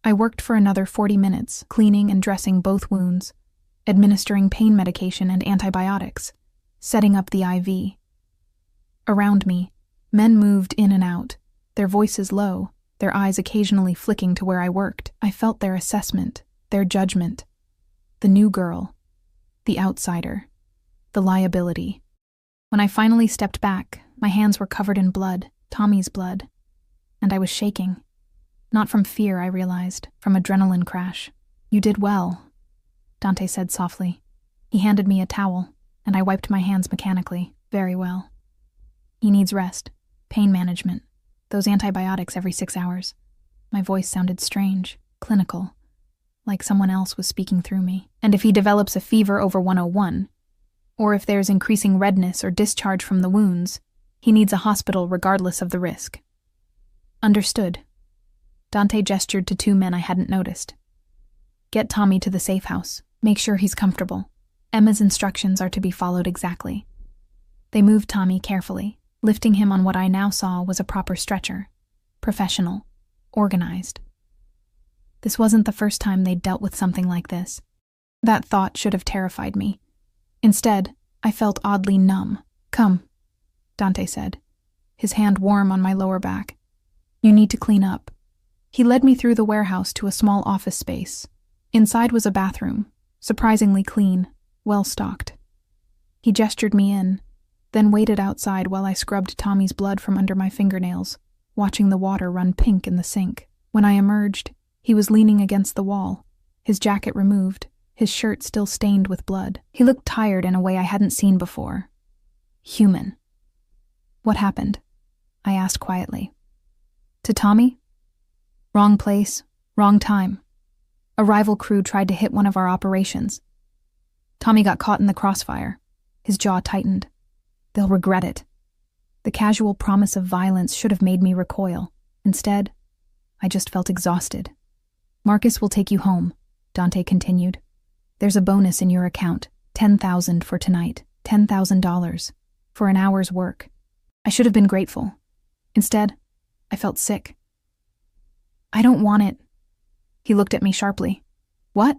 I worked for another 40 minutes, cleaning and dressing both wounds, administering pain medication and antibiotics, setting up the IV. Around me, men moved in and out, their voices low, their eyes occasionally flicking to where I worked. I felt their assessment, their judgment. The new girl, the outsider, the liability. When I finally stepped back, my hands were covered in blood, Tommy's blood, and I was shaking. Not from fear, I realized, from adrenaline crash. You did well, Dante said softly. He handed me a towel, and I wiped my hands mechanically. Very well. He needs rest, pain management, those antibiotics every 6 hours. My voice sounded strange, clinical. like someone else was speaking through me. And if he develops a fever over 101, or if there's increasing redness or discharge from the wounds, he needs a hospital regardless of the risk. Understood. Dante gestured to two men I hadn't noticed. Get Tommy to the safe house. Make sure he's comfortable. Emma's instructions are to be followed exactly. They moved Tommy carefully, lifting him on what I now saw was a proper stretcher. Professional. Organized. This wasn't the first time they'd dealt with something like this. That thought should have terrified me. Instead, I felt oddly numb. Come, Dante said, his hand warm on my lower back. You need to clean up. He led me through the warehouse to a small office space. Inside was a bathroom, surprisingly clean, well-stocked. He gestured me in, then waited outside while I scrubbed Tommy's blood from under my fingernails, watching the water run pink in the sink. When I emerged, he was leaning against the wall, his jacket removed, his shirt still stained with blood. He looked tired in a way I hadn't seen before. Human. What happened? I asked quietly. To Tommy? Wrong place, wrong time. A rival crew tried to hit one of our operations. Tommy got caught in the crossfire. His jaw tightened. They'll regret it. The casual promise of violence should have made me recoil. Instead, I just felt exhausted. Marcus will take you home, Dante continued. There's a bonus in your account, $10,000 for tonight, $10,000 for an hour's work. I should have been grateful. Instead, I felt sick. I don't want it. He looked at me sharply. What?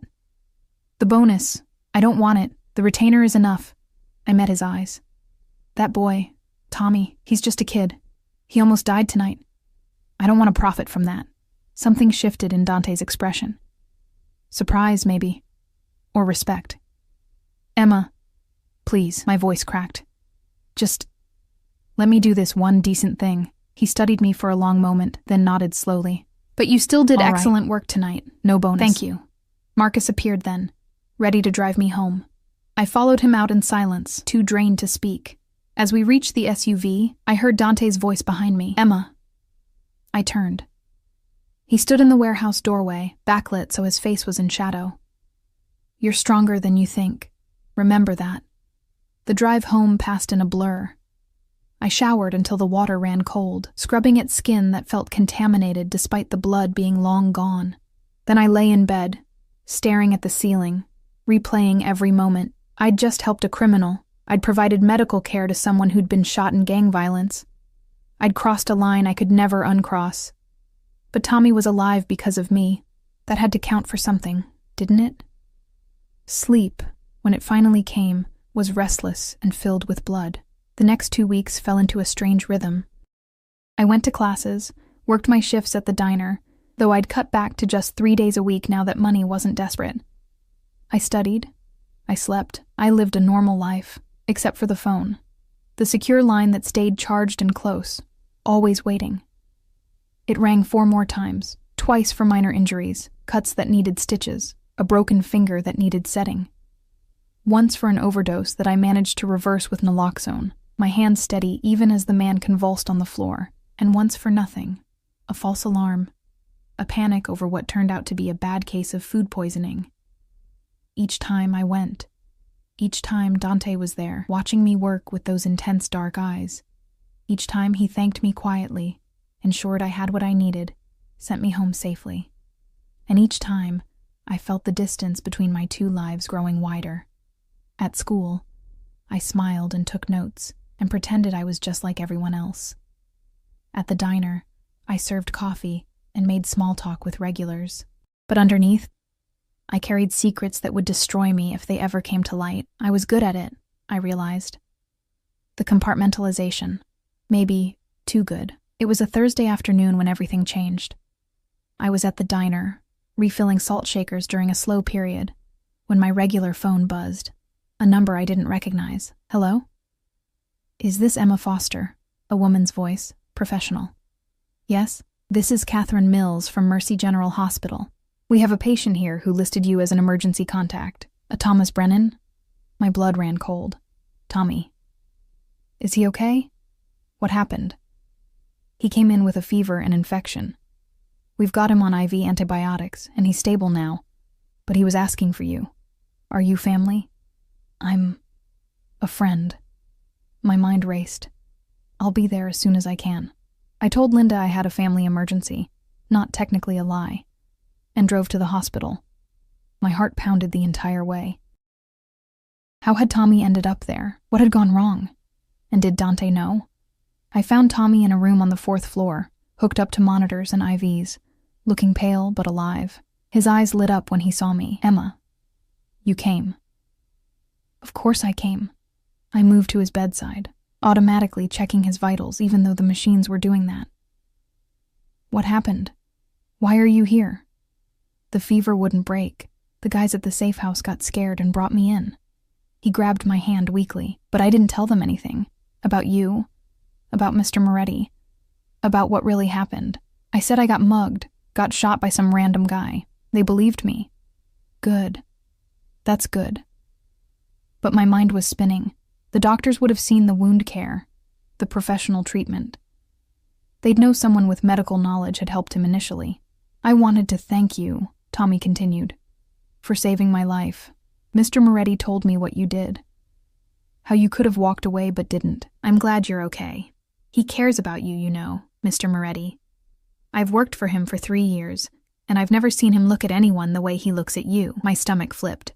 The bonus. I don't want it. The retainer is enough. I met his eyes. That boy, Tommy, he's just a kid. He almost died tonight. I don't want to profit from that. Something shifted in Dante's expression. Surprise, maybe. Or respect. Emma, please, my voice cracked. Just let me do this one decent thing. He studied me for a long moment, then nodded slowly. But you still did excellent work tonight. No bonus. Thank you. Marcus appeared then, ready to drive me home. I followed him out in silence, too drained to speak. As we reached the SUV, I heard Dante's voice behind me. Emma. I turned. He stood in the warehouse doorway, backlit so his face was in shadow. You're stronger than you think. Remember that. The drive home passed in a blur. I showered until the water ran cold, scrubbing at skin that felt contaminated despite the blood being long gone. Then I lay in bed, staring at the ceiling, replaying every moment. I'd just helped a criminal. I'd provided medical care to someone who'd been shot in gang violence. I'd crossed a line I could never uncross. But Tommy was alive because of me. That had to count for something, didn't it? Sleep, when it finally came, was restless and filled with blood. The next 2 weeks fell into a strange rhythm. I went to classes, worked my shifts at the diner, though I'd cut back to just 3 days a week now that money wasn't desperate. I studied. I slept. I lived a normal life, except for the phone. The secure line that stayed charged and close, always waiting. It rang 4 more times, twice for minor injuries, cuts that needed stitches, a broken finger that needed setting. Once for an overdose that I managed to reverse with naloxone, my hand steady even as the man convulsed on the floor, and once for nothing, a false alarm, a panic over what turned out to be a bad case of food poisoning. Each time I went. Each time Dante was there, watching me work with those intense dark eyes. Each time he thanked me quietly, ensured I had what I needed, sent me home safely. And each time, I felt the distance between my two lives growing wider. At school, I smiled and took notes, and pretended I was just like everyone else. At the diner, I served coffee and made small talk with regulars. But underneath, I carried secrets that would destroy me if they ever came to light. I was good at it, I realized. The compartmentalization. Maybe too good. It was a Thursday afternoon when everything changed. I was at the diner, refilling salt shakers during a slow period, when my regular phone buzzed. A number I didn't recognize. Hello? Is this Emma Foster? A woman's voice, professional. Yes, this is Catherine Mills from Mercy General Hospital. We have a patient here who listed you as an emergency contact. A Thomas Brennan? My blood ran cold. Tommy. Is he okay? What happened? He came in with a fever and infection. We've got him on IV antibiotics, and he's stable now, But he was asking for you. Are you family? I'm a friend. My mind raced. I'll be there as soon as I can. I told Linda I had a family emergency, not technically a lie, and drove to the hospital. My heart pounded the entire way. How had Tommy ended up there? What had gone wrong? And did Dante know? I found Tommy in a room on the 4th floor, hooked up to monitors and IVs, looking pale but alive. His eyes lit up when he saw me. Emma, you came. Of course I came. I moved to his bedside, automatically checking his vitals even though the machines were doing that. What happened? Why are you here? The fever wouldn't break. The guys at the safe house got scared and brought me in. He grabbed my hand weakly, but I didn't tell them anything. About you, about Mr. Moretti, about what really happened. I said I got mugged, got shot by some random guy. They believed me. Good. That's good. But my mind was spinning. The doctors would have seen the wound care, the professional treatment. They'd know someone with medical knowledge had helped him initially. I wanted to thank you, Tommy continued, for saving my life. Mr. Moretti told me what you did. How you could have walked away but didn't. I'm glad you're okay. He cares about you, you know, Mr. Moretti. I've worked for him for 3 years, and I've never seen him look at anyone the way he looks at you. My stomach flipped.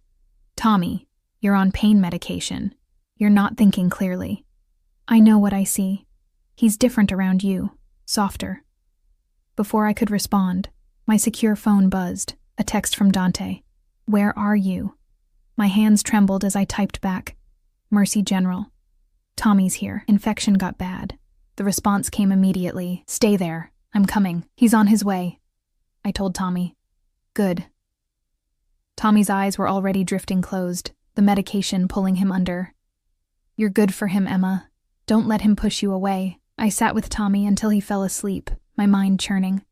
Tommy, you're on pain medication. You're not thinking clearly. I know what I see. He's different around you, softer. Before I could respond, my secure phone buzzed, a text from Dante. Where are you? My hands trembled as I typed back. Mercy General. Tommy's here. Infection got bad. The response came immediately. Stay there. I'm coming. He's on his way. I told Tommy. Good. Tommy's eyes were already drifting closed, the medication pulling him under. You're good for him, Emma. Don't let him push you away. I sat with Tommy until he fell asleep, my mind churning.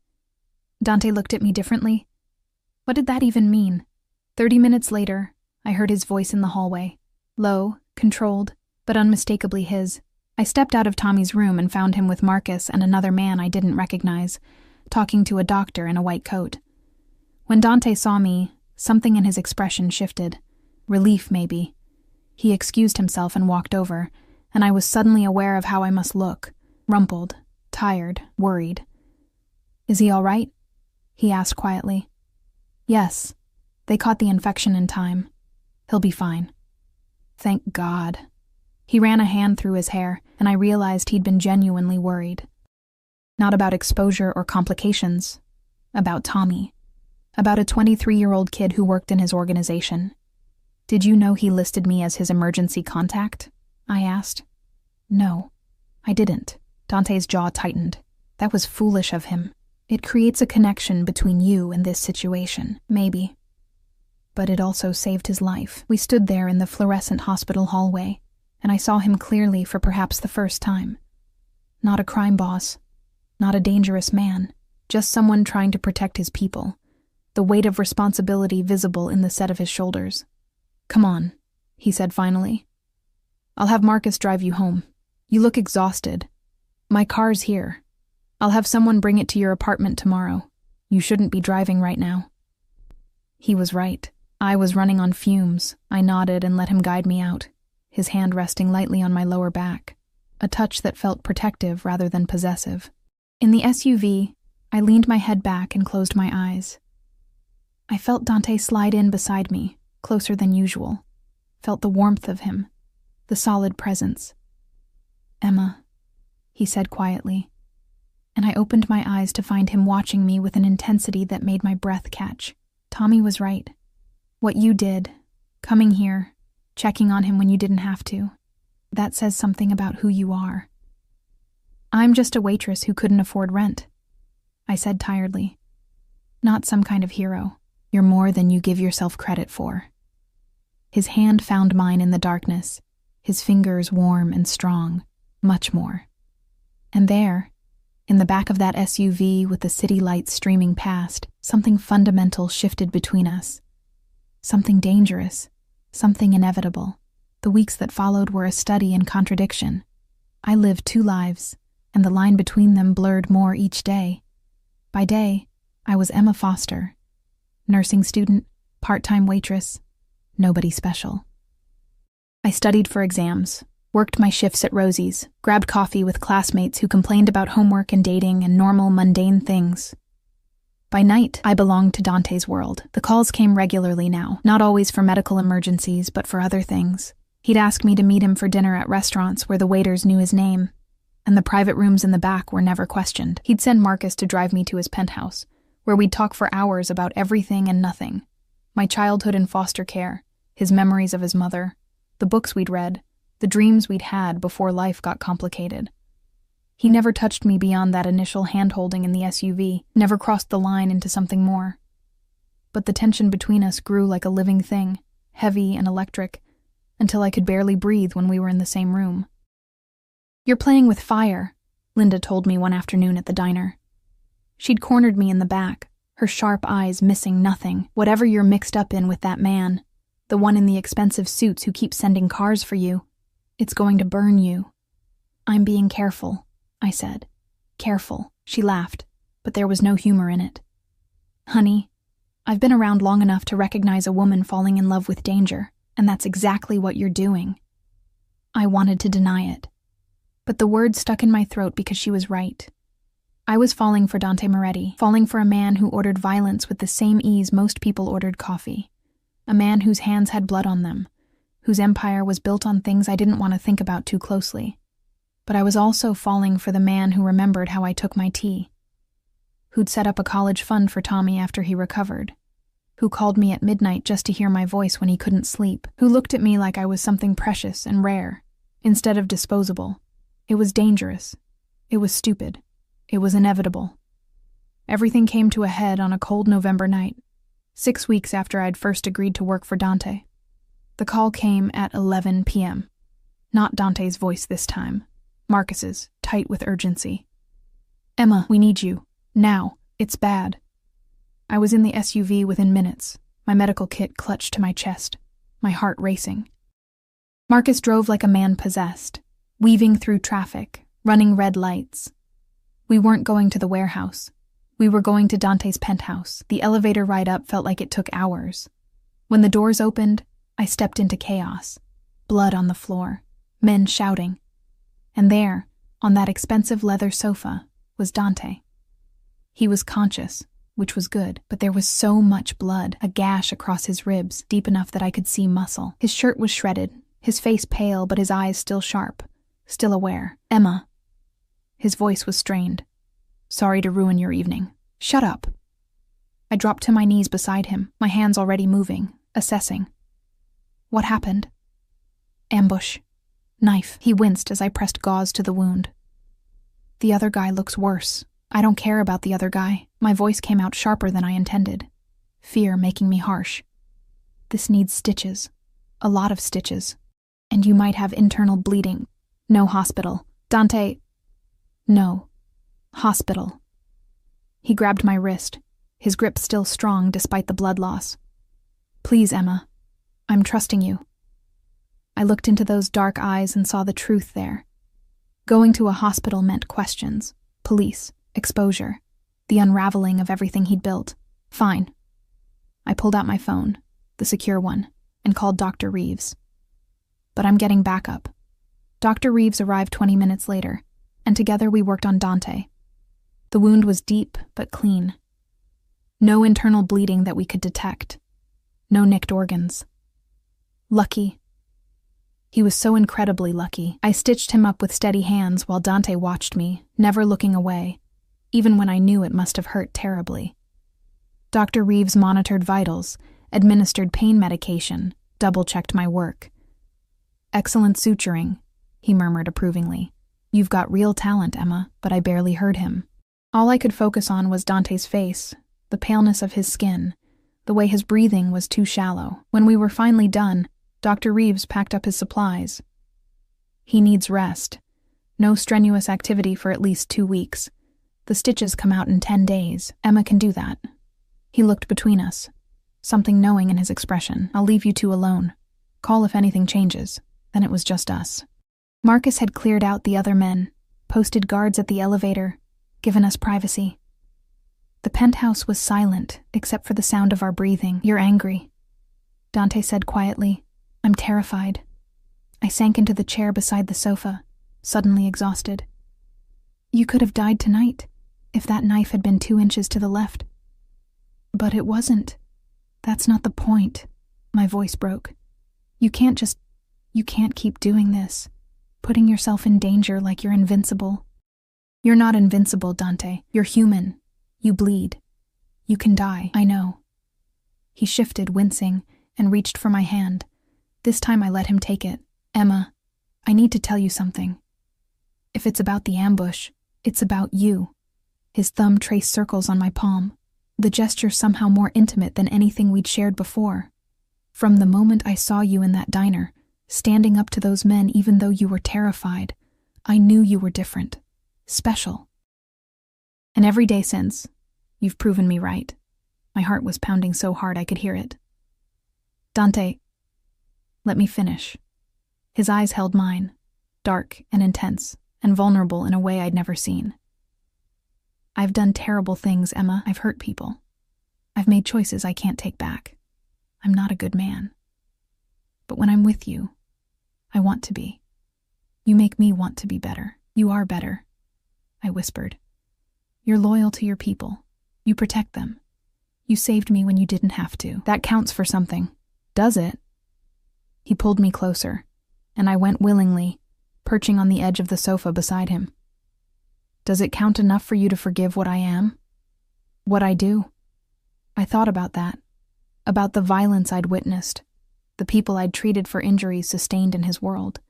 Dante looked at me differently. What did that even mean? 30 minutes later, I heard his voice in the hallway. Low, controlled, but unmistakably his. I stepped out of Tommy's room and found him with Marcus and another man I didn't recognize, talking to a doctor in a white coat. When Dante saw me, something in his expression shifted. Relief, maybe. He excused himself and walked over, and I was suddenly aware of how I must look. Rumpled, tired, worried. Is he all right? He asked quietly. Yes. They caught the infection in time. He'll be fine. Thank God. He ran a hand through his hair, and I realized he'd been genuinely worried. Not about exposure or complications. About Tommy. About a 23-year-old kid who worked in his organization. Did you know he listed me as his emergency contact? I asked. No, I didn't. Dante's jaw tightened. That was foolish of him. It creates a connection between you and this situation, maybe. But it also saved his life. We stood there in the fluorescent hospital hallway, and I saw him clearly for perhaps the first time. Not a crime boss, not a dangerous man, just someone trying to protect his people, the weight of responsibility visible in the set of his shoulders. Come on, he said finally. I'll have Marcus drive you home. You look exhausted. My car's here. I'll have someone bring it to your apartment tomorrow. You shouldn't be driving right now. He was right. I was running on fumes. I nodded and let him guide me out, his hand resting lightly on my lower back, a touch that felt protective rather than possessive. In the SUV, I leaned my head back and closed my eyes. I felt Dante slide in beside me, closer than usual, felt the warmth of him, the solid presence. Emma, he said quietly, and I opened my eyes to find him watching me with an intensity that made my breath catch. Tommy was right. What you did, coming here, checking on him when you didn't have to, that says something about who you are. I'm just a waitress who couldn't afford rent, I said tiredly. Not some kind of hero. You're more than you give yourself credit for. His hand found mine in the darkness, his fingers warm and strong, much more. And there, in the back of that SUV with the city lights streaming past, something fundamental shifted between us. Something dangerous, something inevitable. The weeks that followed were a study in contradiction. I lived 2 lives, and the line between them blurred more each day. By day, I was Emma Foster, nursing student, Part-time waitress. Nobody special. I studied for exams, worked my shifts at Rosie's, grabbed coffee with classmates who complained about homework and dating and normal, mundane things. By night, I belonged to Dante's world. The calls came regularly now, not always for medical emergencies, but for other things. He'd ask me to meet him for dinner at restaurants where the waiters knew his name, and the private rooms in the back were never questioned. He'd send Marcus to drive me to his penthouse, where we'd talk for hours about everything and nothing. My childhood in foster care, his memories of his mother, the books we'd read, the dreams we'd had before life got complicated. He never touched me beyond that initial hand-holding in the SUV, never crossed the line into something more. But the tension between us grew like a living thing, heavy and electric, until I could barely breathe when we were in the same room. "You're playing with fire," Linda told me one afternoon at the diner. She'd cornered me in the back, her sharp eyes missing nothing. "Whatever you're mixed up in with that man, the one in the expensive suits who keeps sending cars for you, it's going to burn you." "I'm being careful," I said. "Careful." She laughed, but there was no humor in it. "Honey, I've been around long enough to recognize a woman falling in love with danger, and that's exactly what you're doing." I wanted to deny it, but the words stuck in my throat because she was right. I was falling for Dante Moretti, falling for a man who ordered violence with the same ease most people ordered coffee. A man whose hands had blood on them, whose empire was built on things I didn't want to think about too closely. But I was also falling for the man who remembered how I took my tea, who'd set up a college fund for Tommy after he recovered, who called me at midnight just to hear my voice when he couldn't sleep, who looked at me like I was something precious and rare, instead of disposable. It was dangerous. It was stupid. It was inevitable. Everything came to a head on a cold November night, 6 weeks after I'd first agreed to work for Dante. The call came at 11 p.m. Not Dante's voice this time. Marcus's, tight with urgency. "Emma, we need you. Now. It's bad." I was in the SUV within minutes, my medical kit clutched to my chest, my heart racing. Marcus drove like a man possessed, weaving through traffic, running red lights. We weren't going to the warehouse. We were going to Dante's penthouse. The elevator ride up felt like it took hours. When the doors opened, I stepped into chaos. Blood on the floor, men shouting. And there, on that expensive leather sofa, was Dante. He was conscious, which was good, but there was so much blood, a gash across his ribs, deep enough that I could see muscle. His shirt was shredded, his face pale, but his eyes still sharp, still aware. "Emma." His voice was strained. "Sorry to ruin your evening." "Shut up." I dropped to my knees beside him, my hands already moving, assessing. "What happened?" "Ambush. Knife." He winced as I pressed gauze to the wound. "The other guy looks worse. I don't care about the other guy." My voice came out sharper than I intended, fear making me harsh. "This needs stitches. A lot of stitches. And you might have internal bleeding. No hospital. Dante." "No. Hospital." He grabbed my wrist, his grip still strong despite the blood loss. "Please, Emma. I'm trusting you." I looked into those dark eyes and saw the truth there. Going to a hospital meant questions, police, exposure, the unraveling of everything he'd built. "Fine." I pulled out my phone, the secure one, and called Dr. Reeves. But I'm getting backup. Dr. Reeves arrived 20 minutes later, and together we worked on Dante. The wound was deep but clean. No internal bleeding that we could detect. No nicked organs. Lucky. He was so incredibly lucky. I stitched him up with steady hands while Dante watched me, never looking away, even when I knew it must have hurt terribly. Dr. Reeves monitored vitals, administered pain medication, double-checked my work. "Excellent suturing," he murmured approvingly. "You've got real talent, Emma," but I barely heard him. All I could focus on was Dante's face, the paleness of his skin, the way his breathing was too shallow. When we were finally done, Dr. Reeves packed up his supplies. "He needs rest. No strenuous activity for at least 2 weeks. The stitches come out in 10 days. Emma can do that." He looked between us, something knowing in his expression. "I'll leave you two alone. Call if anything changes." Then it was just us. Marcus had cleared out the other men, posted guards at the elevator, given us privacy. The penthouse was silent, except for the sound of our breathing. "You're angry," Dante said quietly. I'm terrified. I sank into the chair beside the sofa, suddenly exhausted. You could have died tonight, if that knife had been 2 inches to the left. But it wasn't. That's not the point. My voice broke. You can't keep doing this, putting yourself in danger like you're invincible. You're not invincible, Dante. You're human. You bleed. You can die, I know. He shifted, wincing, and reached for my hand. This time I let him take it. Emma, I need to tell you something. If it's about the ambush, it's about you. His thumb traced circles on my palm, the gesture somehow more intimate than anything we'd shared before. From the moment I saw you in that diner, standing up to those men even though you were terrified, I knew you were different, special. And every day since, you've proven me right. My heart was pounding so hard I could hear it. Dante, let me finish. His eyes held mine, dark and intense, and vulnerable in a way I'd never seen. I've done terrible things, Emma. I've hurt people. I've made choices I can't take back. I'm not a good man. But when I'm with you, I want to be. You make me want to be better. You are better, I whispered. You're loyal to your people. You protect them. You saved me when you didn't have to. That counts for something. Does it? He pulled me closer, and I went willingly, perching on the edge of the sofa beside him. Does it count enough for you to forgive what I am? What I do? I thought about that, about the violence I'd witnessed, the people I'd treated for injuries sustained in his world,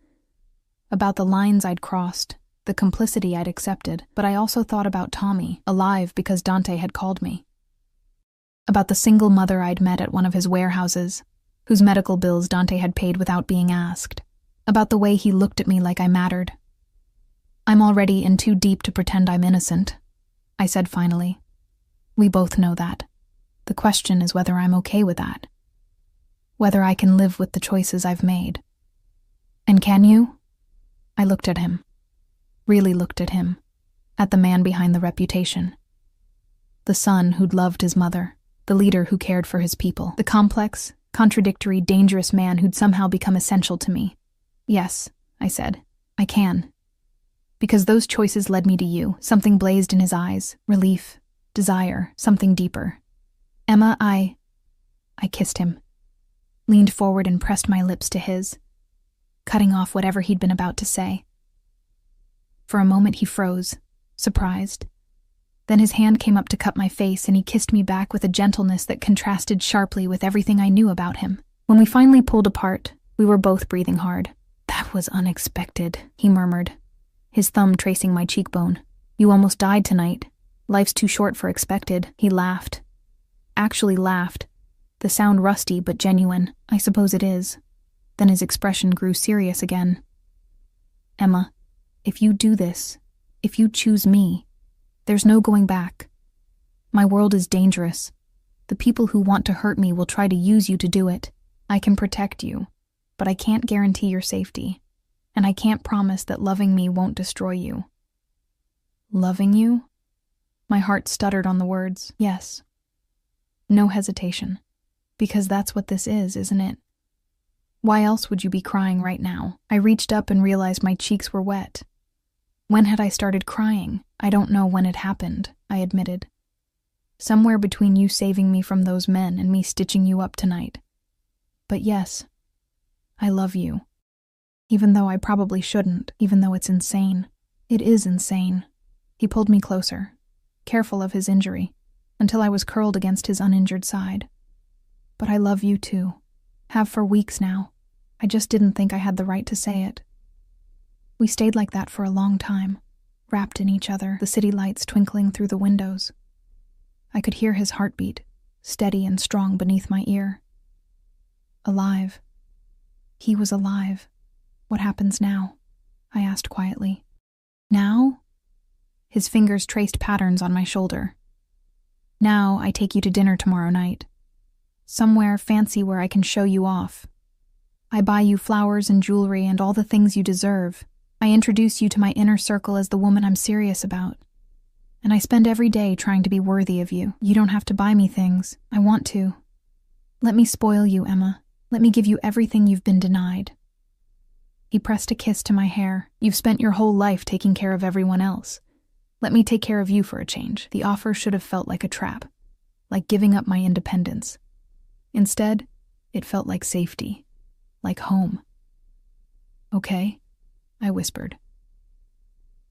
about the lines I'd crossed, the complicity I'd accepted, but I also thought about Tommy, alive because Dante had called me. About the single mother I'd met at one of his warehouses, whose medical bills Dante had paid without being asked, about the way he looked at me like I mattered. I'm already in too deep to pretend I'm innocent, I said finally. We both know that. The question is whether I'm okay with that. Whether I can live with the choices I've made. And can you? I looked at him. Really looked at him. At the man behind the reputation. The son who'd loved his mother. The leader who cared for his people. The complex, contradictory, dangerous man who'd somehow become essential to me. Yes, I said. I can. Because those choices led me to you. Something blazed in his eyes. Relief. Desire. Something deeper. Emma, I kissed him. Leaned forward and pressed my lips to his, cutting off whatever he'd been about to say. For a moment he froze, surprised. Then his hand came up to cup my face and he kissed me back with a gentleness that contrasted sharply with everything I knew about him. When we finally pulled apart, we were both breathing hard. That was unexpected, he murmured, his thumb tracing my cheekbone. You almost died tonight. Life's too short for expected. He laughed. Actually laughed. The sound rusty but genuine. I suppose it is. Then his expression grew serious again. Emma, if you do this, if you choose me, there's no going back. My world is dangerous. The people who want to hurt me will try to use you to do it. I can protect you, but I can't guarantee your safety. And I can't promise that loving me won't destroy you. Loving you? My heart stuttered on the words. Yes. No hesitation. Because that's what this is, isn't it? Why else would you be crying right now? I reached up and realized my cheeks were wet. When had I started crying? I don't know when it happened, I admitted. Somewhere between you saving me from those men and me stitching you up tonight. But yes, I love you. Even though I probably shouldn't, even though it's insane. It is insane. He pulled me closer, careful of his injury, until I was curled against his uninjured side. But I love you too. Have for weeks now. I just didn't think I had the right to say it. We stayed like that for a long time, wrapped in each other, the city lights twinkling through the windows. I could hear his heartbeat, steady and strong beneath my ear. Alive. He was alive. What happens now? I asked quietly. Now? His fingers traced patterns on my shoulder. Now I take you to dinner tomorrow night. Somewhere fancy where I can show you off. I buy you flowers and jewelry and all the things you deserve. I introduce you to my inner circle as the woman I'm serious about. And I spend every day trying to be worthy of you. You don't have to buy me things. I want to. Let me spoil you, Emma. Let me give you everything you've been denied." He pressed a kiss to my hair. "You've spent your whole life taking care of everyone else. Let me take care of you for a change." The offer should have felt like a trap, like giving up my independence. Instead, it felt like safety, like home. "Okay," I whispered.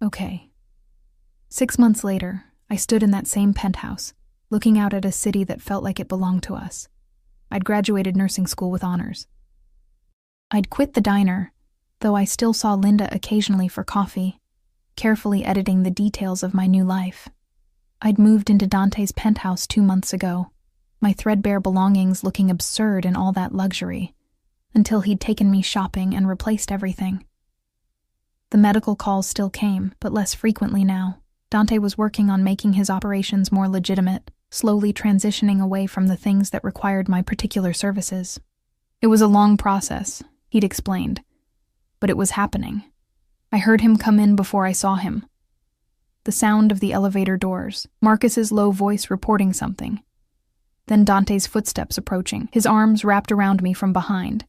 "Okay." 6 months later, I stood in that same penthouse, looking out at a city that felt like it belonged to us. I'd graduated nursing school with honors. I'd quit the diner, though I still saw Linda occasionally for coffee, carefully editing the details of my new life. I'd moved into Dante's penthouse 2 months ago, my threadbare belongings looking absurd in all that luxury, until he'd taken me shopping and replaced everything. The medical calls still came, but less frequently now. Dante was working on making his operations more legitimate, slowly transitioning away from the things that required my particular services. It was a long process, he'd explained, but it was happening. I heard him come in before I saw him. The sound of the elevator doors, Marcus's low voice reporting something. Then Dante's footsteps approaching, his arms wrapped around me from behind,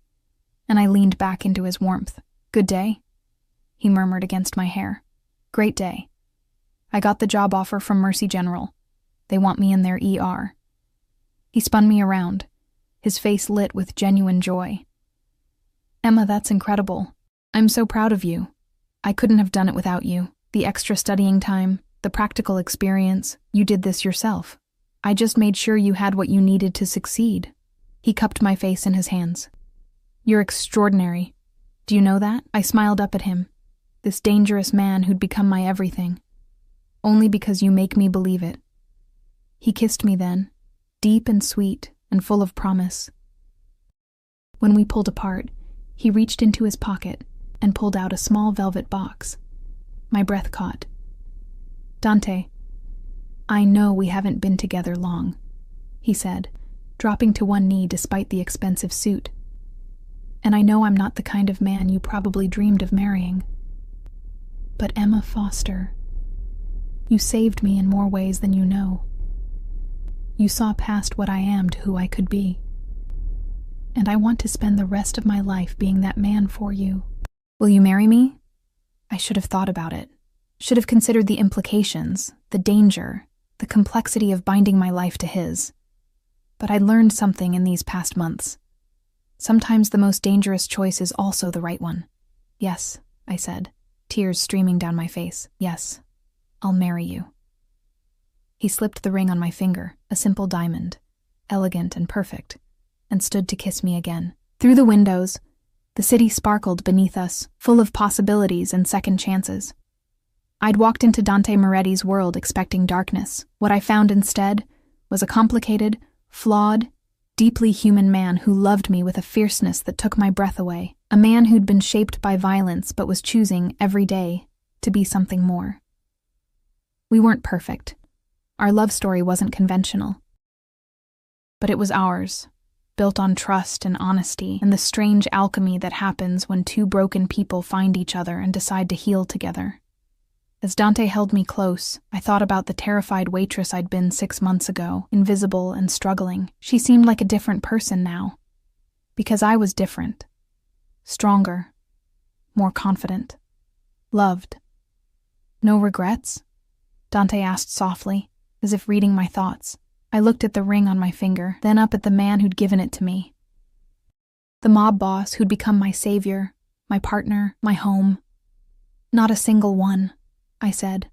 and I leaned back into his warmth. "Good day?" he murmured against my hair. "Great day. I got the job offer from Mercy General. They want me in their ER." He spun me around, his face lit with genuine joy. "Emma, that's incredible. I'm so proud of you. I couldn't have done it without you. The extra studying time, the practical experience, you did this yourself. I just made sure you had what you needed to succeed." He cupped my face in his hands. "You're extraordinary. Do you know that?" I smiled up at him, this dangerous man who'd become my everything. "Only because you make me believe it." He kissed me then, deep and sweet and full of promise. When we pulled apart, he reached into his pocket and pulled out a small velvet box. My breath caught. "Dante, I know we haven't been together long," he said, dropping to one knee despite the expensive suit. "And I know I'm not the kind of man you probably dreamed of marrying. But Emma Foster, you saved me in more ways than you know. You saw past what I am to who I could be. And I want to spend the rest of my life being that man for you. Will you marry me?" I should have thought about it. Should have considered the implications, the danger, the complexity of binding my life to his. But I'd learned something in these past months. Sometimes the most dangerous choice is also the right one. "Yes," I said, tears streaming down my face. "Yes, I'll marry you." He slipped the ring on my finger, a simple diamond, elegant and perfect, and stood to kiss me again. Through the windows, the city sparkled beneath us, full of possibilities and second chances. I'd walked into Dante Moretti's world expecting darkness. What I found instead was a complicated, flawed, deeply human man who loved me with a fierceness that took my breath away. A man who'd been shaped by violence but was choosing, every day, to be something more. We weren't perfect. Our love story wasn't conventional. But it was ours, built on trust and honesty and the strange alchemy that happens when two broken people find each other and decide to heal together. As Dante held me close, I thought about the terrified waitress I'd been 6 months ago, invisible and struggling. She seemed like a different person now. Because I was different. Stronger. More confident. Loved. "No regrets?" Dante asked softly, as if reading my thoughts. I looked at the ring on my finger, then up at the man who'd given it to me. The mob boss who'd become my savior, my partner, my home. "Not a single one," I said,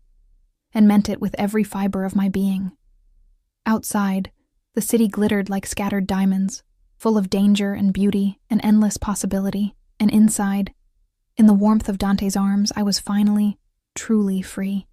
and meant it with every fiber of my being. Outside, the city glittered like scattered diamonds, full of danger and beauty and endless possibility. And inside, in the warmth of Dante's arms, I was finally, truly free.